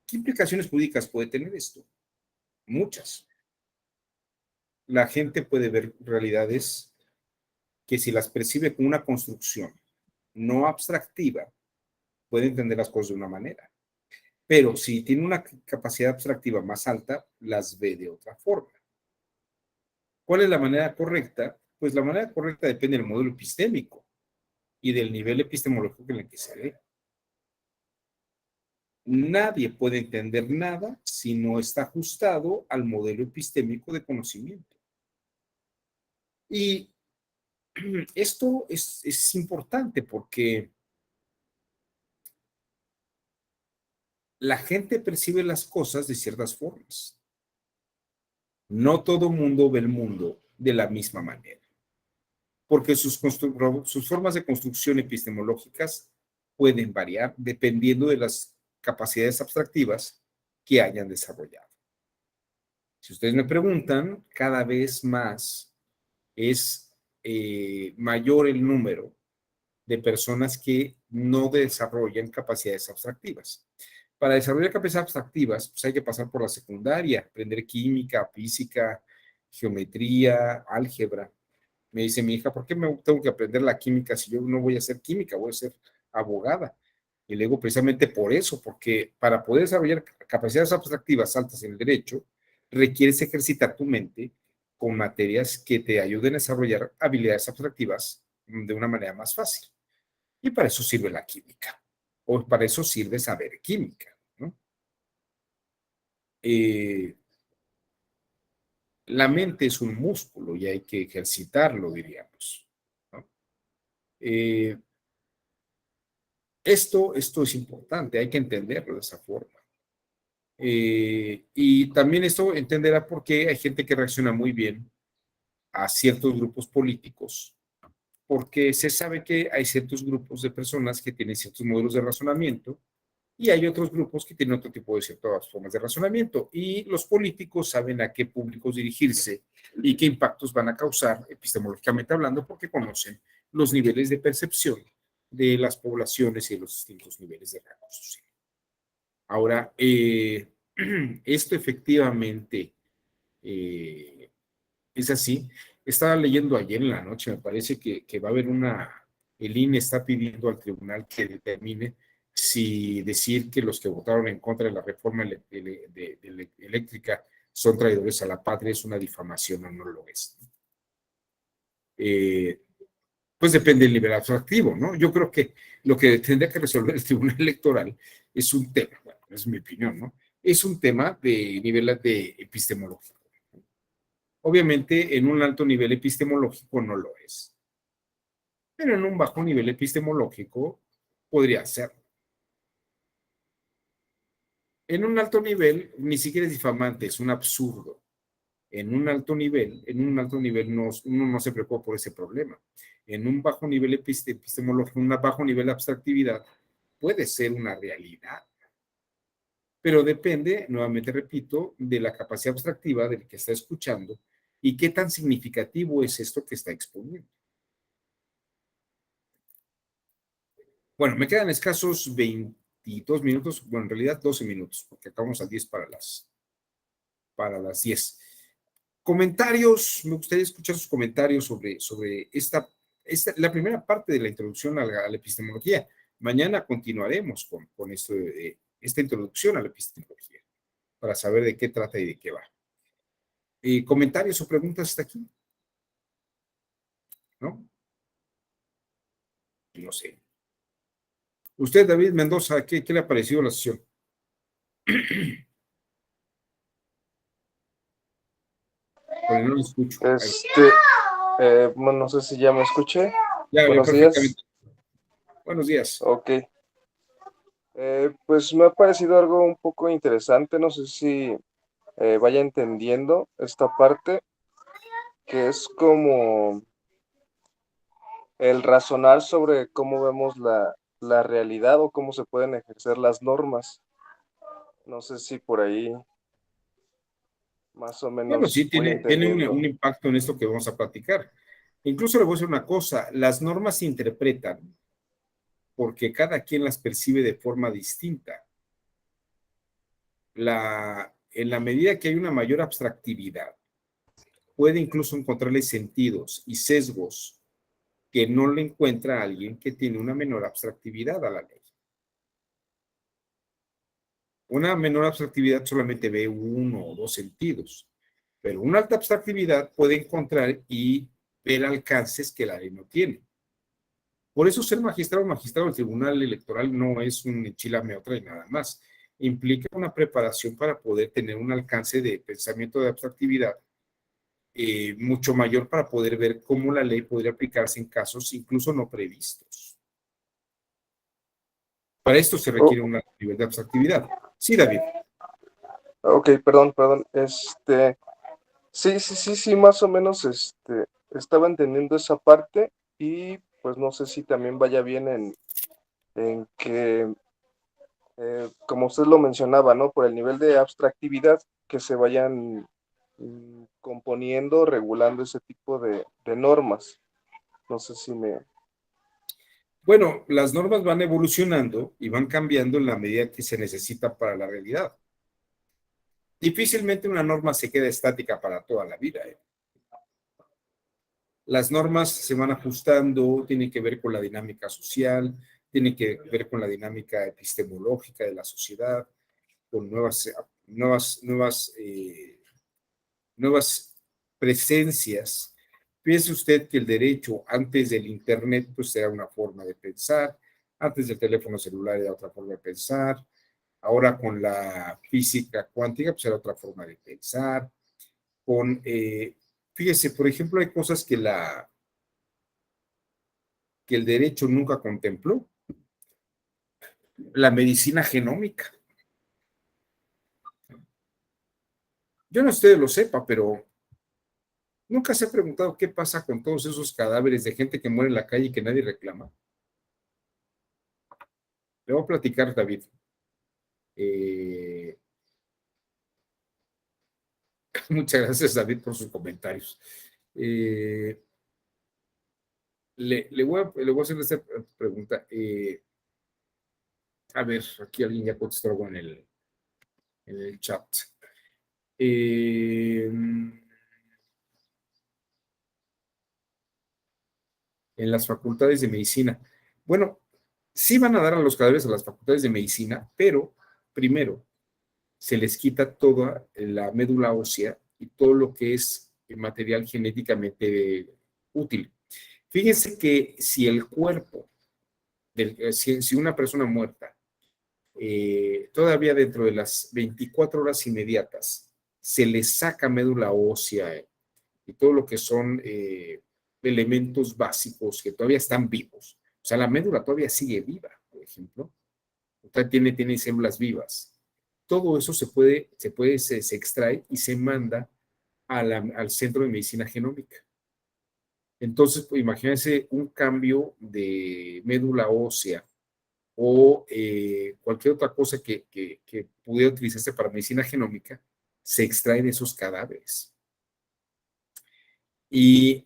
¿qué implicaciones jurídicas puede tener esto? Muchas. La gente puede ver realidades que si las percibe como una construcción no abstractiva, puede entender las cosas de una manera. Pero si tiene una capacidad abstractiva más alta, las ve de otra forma. ¿Cuál es la manera correcta? Pues la manera correcta depende del modelo epistémico y del nivel epistemológico en el que se ve. Nadie puede entender nada si no está ajustado al modelo epistémico de conocimiento. Y esto es importante porque la gente percibe las cosas de ciertas formas. No todo mundo ve el mundo de la misma manera, porque sus formas de construcción epistemológicas pueden variar dependiendo de las capacidades abstractivas que hayan desarrollado. Si ustedes me preguntan, cada vez más es mayor el número de personas que no desarrollan capacidades abstractivas. Para desarrollar capacidades abstractivas, pues hay que pasar por la secundaria, aprender química, física, geometría, álgebra. Me dice mi hija, ¿por qué me tengo que aprender la química si yo no voy a ser química, voy a ser abogada? Y le digo precisamente por eso, porque para poder desarrollar capacidades abstractivas altas en el derecho, requieres ejercitar tu mente con materias que te ayuden a desarrollar habilidades abstractivas de una manera más fácil. Y para eso sirve la química, o para eso sirve saber química, ¿no? La mente es un músculo y hay que ejercitarlo, diríamos, ¿no? Eh, esto es importante, hay que entenderlo de esa forma. Y también esto entenderá por qué hay gente que reacciona muy bien a ciertos grupos políticos, porque se sabe que hay ciertos grupos de personas que tienen ciertos modelos de razonamiento y hay otros grupos que tienen otro tipo de ciertas formas de razonamiento. Y los políticos saben a qué públicos dirigirse y qué impactos van a causar epistemológicamente hablando, porque conocen los niveles de percepción de las poblaciones y de los distintos niveles de rango social. Ahora, esto efectivamente es así. Estaba leyendo ayer en la noche, me parece que va a haber el INE está pidiendo al tribunal que determine si decir que los que votaron en contra de la reforma eléctrica son traidores a la patria es una difamación o no lo es. Pues depende del nivel abstractivo, ¿no? Yo creo que lo que tendría que resolver el tribunal electoral es un tema, bueno, es mi opinión, ¿no? Es un tema de nivel de epistemológico. Obviamente, en un alto nivel epistemológico no lo es, pero en un bajo nivel epistemológico podría ser. En un alto nivel, ni siquiera es difamante, es un absurdo. En un alto nivel no, uno no se preocupa por ese problema. En un bajo nivel epistemológico, un bajo nivel de abstractividad, puede ser una realidad. Pero depende, nuevamente repito, de la capacidad abstractiva del que está escuchando y qué tan significativo es esto que está exponiendo. Bueno, me quedan escasos 22 minutos, bueno, en realidad 12 minutos, porque acabamos a 10 para las 10. Comentarios, me gustaría escuchar sus comentarios sobre la primera parte de la introducción a la epistemología. Mañana continuaremos con esto esta introducción a la epistemología, para saber de qué trata y de qué va. ¿Comentarios o preguntas hasta aquí? ¿No? No sé. Usted, David Mendoza, ¿qué le ha parecido la sesión? Bueno, no lo escucho. Bueno, no sé si ya me escuché. Ya, Buenos días. perfectamente. Buenos días. Ok. Pues me ha parecido algo un poco interesante. No sé si vaya entendiendo esta parte, que es como el razonar sobre cómo vemos la realidad o cómo se pueden ejercer las normas. No sé si por ahí más o Bueno, menos sí, voy tiene entendiendo. un impacto en esto que vamos a platicar. Incluso le voy a decir una cosa, las normas se interpretan porque cada quien las percibe de forma distinta. En la medida que hay una mayor abstractividad, puede incluso encontrarle sentidos y sesgos que no le encuentra a alguien que tiene una menor abstractividad a la ley. Una menor abstractividad solamente ve uno o dos sentidos, pero una alta abstractividad puede encontrar y ver alcances que la ley no tiene. Por eso ser magistrado o magistrado del Tribunal Electoral no es un enchilame otra y nada más. Implica una preparación para poder tener un alcance de pensamiento de abstractividad mucho mayor para poder ver cómo la ley podría aplicarse en casos incluso no previstos. Para esto se requiere un nivel de abstractividad. Sí, David. Ok, perdón. Sí, más o menos, estaba entendiendo esa parte y pues no sé si también vaya bien en que, como usted lo mencionaba, ¿no? Por el nivel de abstractividad que se vayan componiendo, regulando ese tipo de normas. No sé si me... Bueno, las normas van evolucionando y van cambiando en la medida que se necesita para la realidad. Difícilmente una norma se queda estática para toda la vida. Las normas se van ajustando, tienen que ver con la dinámica social, tienen que ver con la dinámica epistemológica de la sociedad, con nuevas presencias. Piense usted que el derecho antes del Internet pues era una forma de pensar, antes del teléfono celular era otra forma de pensar, ahora con la física cuántica pues era otra forma de pensar, fíjese, por ejemplo, hay cosas que el derecho nunca contempló, la medicina genómica. Yo no sé si usted lo sepa, pero nunca se ha preguntado qué pasa con todos esos cadáveres de gente que muere en la calle y que nadie reclama. Le voy a platicar, David. Muchas gracias, David, por sus comentarios. Le voy a hacer esta pregunta. A ver, aquí alguien ya contestó algo en el chat. En las facultades de medicina. Bueno, sí van a dar a los cadáveres a las facultades de medicina, pero primero se les quita toda la médula ósea y todo lo que es material genéticamente útil. Fíjense que si el cuerpo, si una persona muerta, todavía dentro de las 24 horas inmediatas, se le saca médula ósea y todo lo que son elementos básicos que todavía están vivos. O sea, la médula todavía sigue viva, por ejemplo. Tiene células vivas. Todo eso se extrae y se manda al Centro de Medicina Genómica. Entonces, pues, imagínense un cambio de médula ósea o cualquier otra cosa que pudiera utilizarse para medicina genómica, se extraen esos cadáveres. Y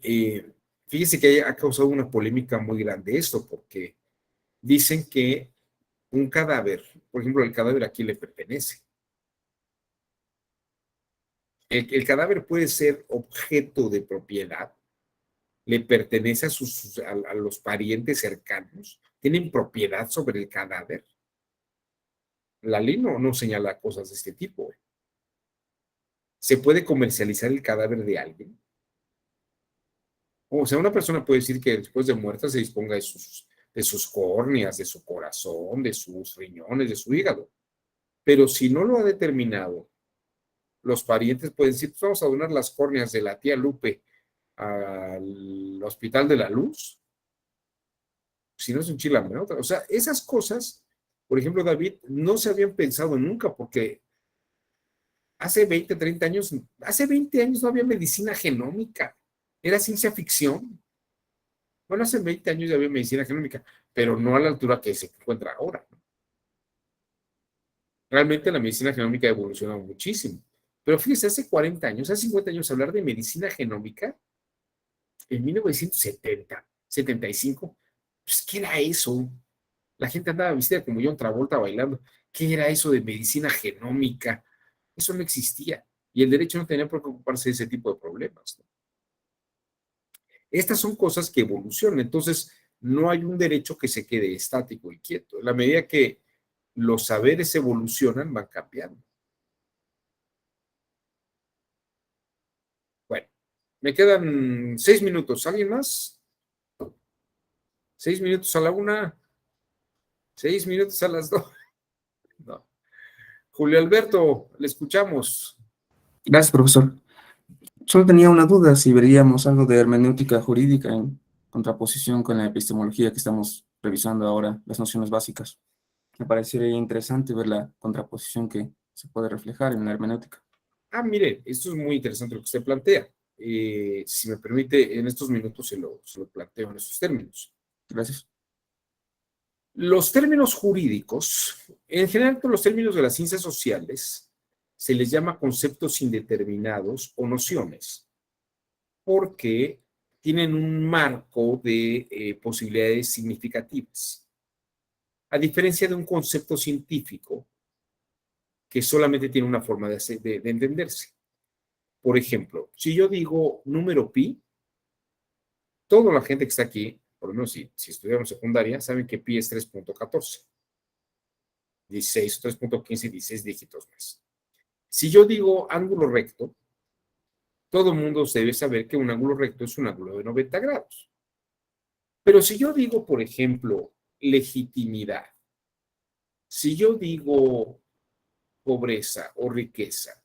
fíjese que ha causado una polémica muy grande esto, porque dicen que un cadáver, por ejemplo, el cadáver a quién le pertenece. El cadáver puede ser objeto de propiedad, le pertenece a los parientes cercanos, tienen propiedad sobre el cadáver. La ley no señala cosas de este tipo. ¿Se puede comercializar el cadáver de alguien? O sea, una persona puede decir que después de muerta se disponga de sus córneas, de su corazón, de sus riñones, de su hígado. Pero si no lo ha determinado, los parientes pueden decir, pues vamos a donar las córneas de la tía Lupe al Hospital de la Luz, si no es un chile a la otra. O sea, esas cosas, por ejemplo, David, no se habían pensado nunca porque hace 20, 30 años, hace 20 años no había medicina genómica, era ciencia ficción. Bueno, hace 20 años ya había medicina genómica, pero no a la altura que se encuentra ahora. Realmente la medicina genómica ha evolucionado muchísimo. Pero fíjese, hace 40 años, hace 50 años, hablar de medicina genómica, en 1970, 75, pues, ¿qué era eso? La gente andaba vestida como John Travolta bailando. ¿Qué era eso de medicina genómica? Eso no existía. Y el derecho no tenía por qué ocuparse de ese tipo de problemas, ¿no? Estas son cosas que evolucionan. Entonces, no hay un derecho que se quede estático y quieto. En la medida que los saberes evolucionan, van cambiando. Bueno, me quedan 6 minutos. ¿Alguien más? 6 minutos a la 1, 6 minutos a las 2. No. Julio Alberto, le escuchamos. Gracias, profesor. Solo tenía una duda, si veríamos algo de hermenéutica jurídica en contraposición con la epistemología que estamos revisando ahora, las nociones básicas. Me parecería interesante ver la contraposición que se puede reflejar en la hermenéutica. Ah, mire, esto es muy interesante lo que usted plantea. Si me permite, en estos minutos se lo planteo en estos términos. Gracias. Los términos jurídicos, en general todos los términos de las ciencias sociales, se les llama conceptos indeterminados o nociones, porque tienen un marco de posibilidades significativas. A diferencia de un concepto científico que solamente tiene una forma de entenderse. Por ejemplo, si yo digo número pi, toda la gente que está aquí, por lo menos si estudiamos secundaria, saben que pi es 3.14. 16, 3.15 y 16 dígitos más. Si yo digo ángulo recto, todo el mundo debe saber que un ángulo recto es un ángulo de 90 grados. Pero si yo digo, por ejemplo, legitimidad, si yo digo pobreza o riqueza,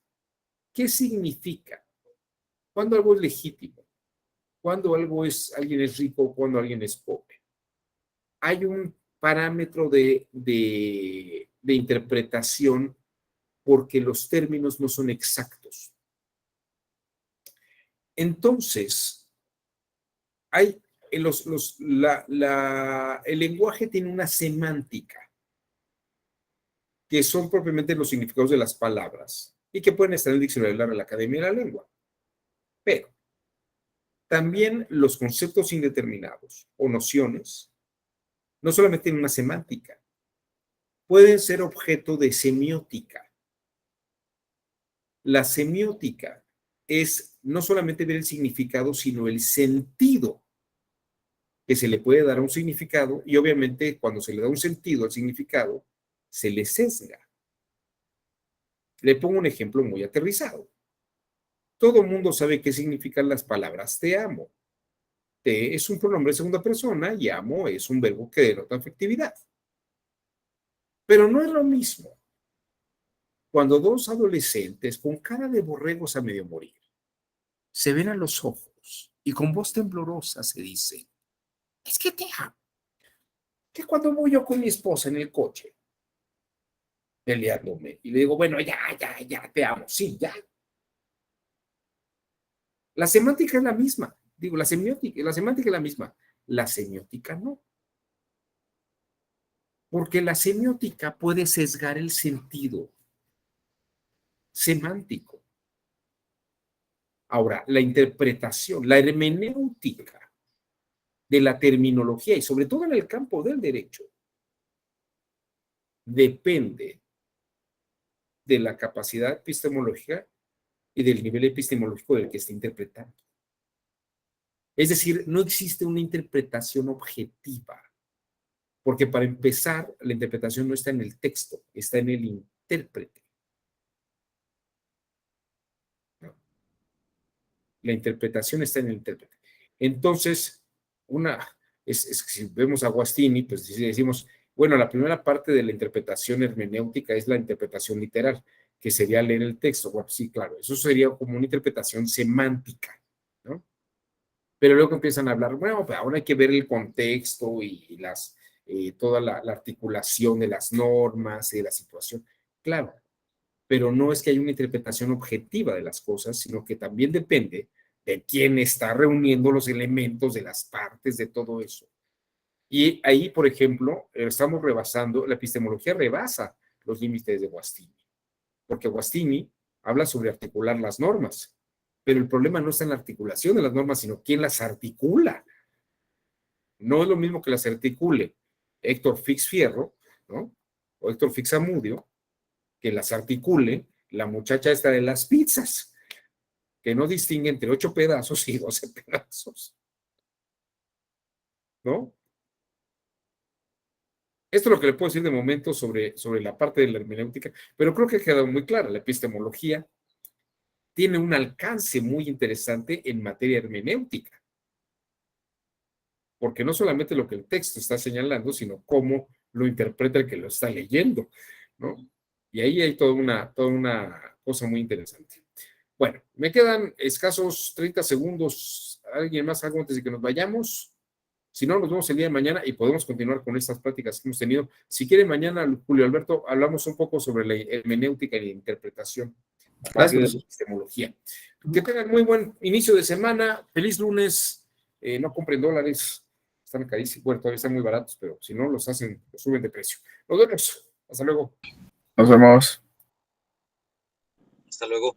¿qué significa? ¿Cuándo algo es legítimo? ¿Cuándo alguien es rico o cuándo alguien es pobre? Hay un parámetro de interpretación porque los términos no son exactos. Entonces, el lenguaje tiene una semántica, que son propiamente los significados de las palabras y que pueden estar en el diccionario de la Academia de la Lengua. Pero también los conceptos indeterminados o nociones no solamente tienen una semántica, pueden ser objeto de semiótica. La semiótica es no solamente ver el significado, sino el sentido que se le puede dar a un significado, y obviamente cuando se le da un sentido al significado, se le sesga. Le pongo un ejemplo muy aterrizado. Todo el mundo sabe qué significan las palabras te amo. Te es un pronombre de segunda persona y amo es un verbo que denota afectividad. Pero no es lo mismo cuando dos adolescentes con cara de borregos a medio morir se ven a los ojos y con voz temblorosa se dicen, es que te amo. Que cuando voy yo con mi esposa en el coche peleándome y le digo, bueno, ya, te amo, sí, ya. La semántica es la misma, digo, la semántica es la misma, la semiótica no. Porque la semiótica puede sesgar el sentido semántico. Ahora, la interpretación, la hermenéutica de la terminología y sobre todo en el campo del derecho, depende de la capacidad epistemológica y del nivel epistemológico del que esté interpretando. Es decir, no existe una interpretación objetiva, porque para empezar, la interpretación no está en el texto, está en el intérprete. La interpretación está en el intérprete. Entonces, si vemos a Guastini, pues decimos, bueno, la primera parte de la interpretación hermenéutica es la interpretación literal, que sería leer el texto. Bueno, sí, claro, eso sería como una interpretación semántica, ¿no? Pero luego empiezan a hablar, bueno, pues ahora hay que ver el contexto y toda la articulación de las normas y de la situación. Claro, pero no es que haya una interpretación objetiva de las cosas, sino que también depende de quién está reuniendo los elementos de las partes de todo eso. Y ahí, por ejemplo, estamos rebasando, la epistemología rebasa los límites de Guastini, porque Guastini habla sobre articular las normas, pero el problema no está en la articulación de las normas, sino quién las articula. No es lo mismo que las articule Héctor Fix Fierro, ¿no? O Héctor Fix Amudio, que las articule la muchacha esta de las pizzas, que no distingue entre 8 pedazos y 12 pedazos, ¿no? Esto es lo que le puedo decir de momento sobre la parte de la hermenéutica, pero creo que ha quedado muy clara. La epistemología tiene un alcance muy interesante en materia hermenéutica, porque no solamente lo que el texto está señalando, sino cómo lo interpreta el que lo está leyendo, ¿no? Y ahí hay toda una cosa muy interesante. Bueno, me quedan escasos 30 segundos. ¿Alguien más algo antes de que nos vayamos? Si no, nos vemos el día de mañana y podemos continuar con estas pláticas que hemos tenido. Si quiere, mañana, Julio Alberto, hablamos un poco sobre la hermenéutica y la interpretación a partir de la epistemología. Que tengan muy buen inicio de semana. Feliz lunes. No compren dólares. Están carísimos. Bueno, todavía están muy baratos, pero si no, los suben de precio. Nos vemos. Hasta luego. Nos vemos. Hasta luego.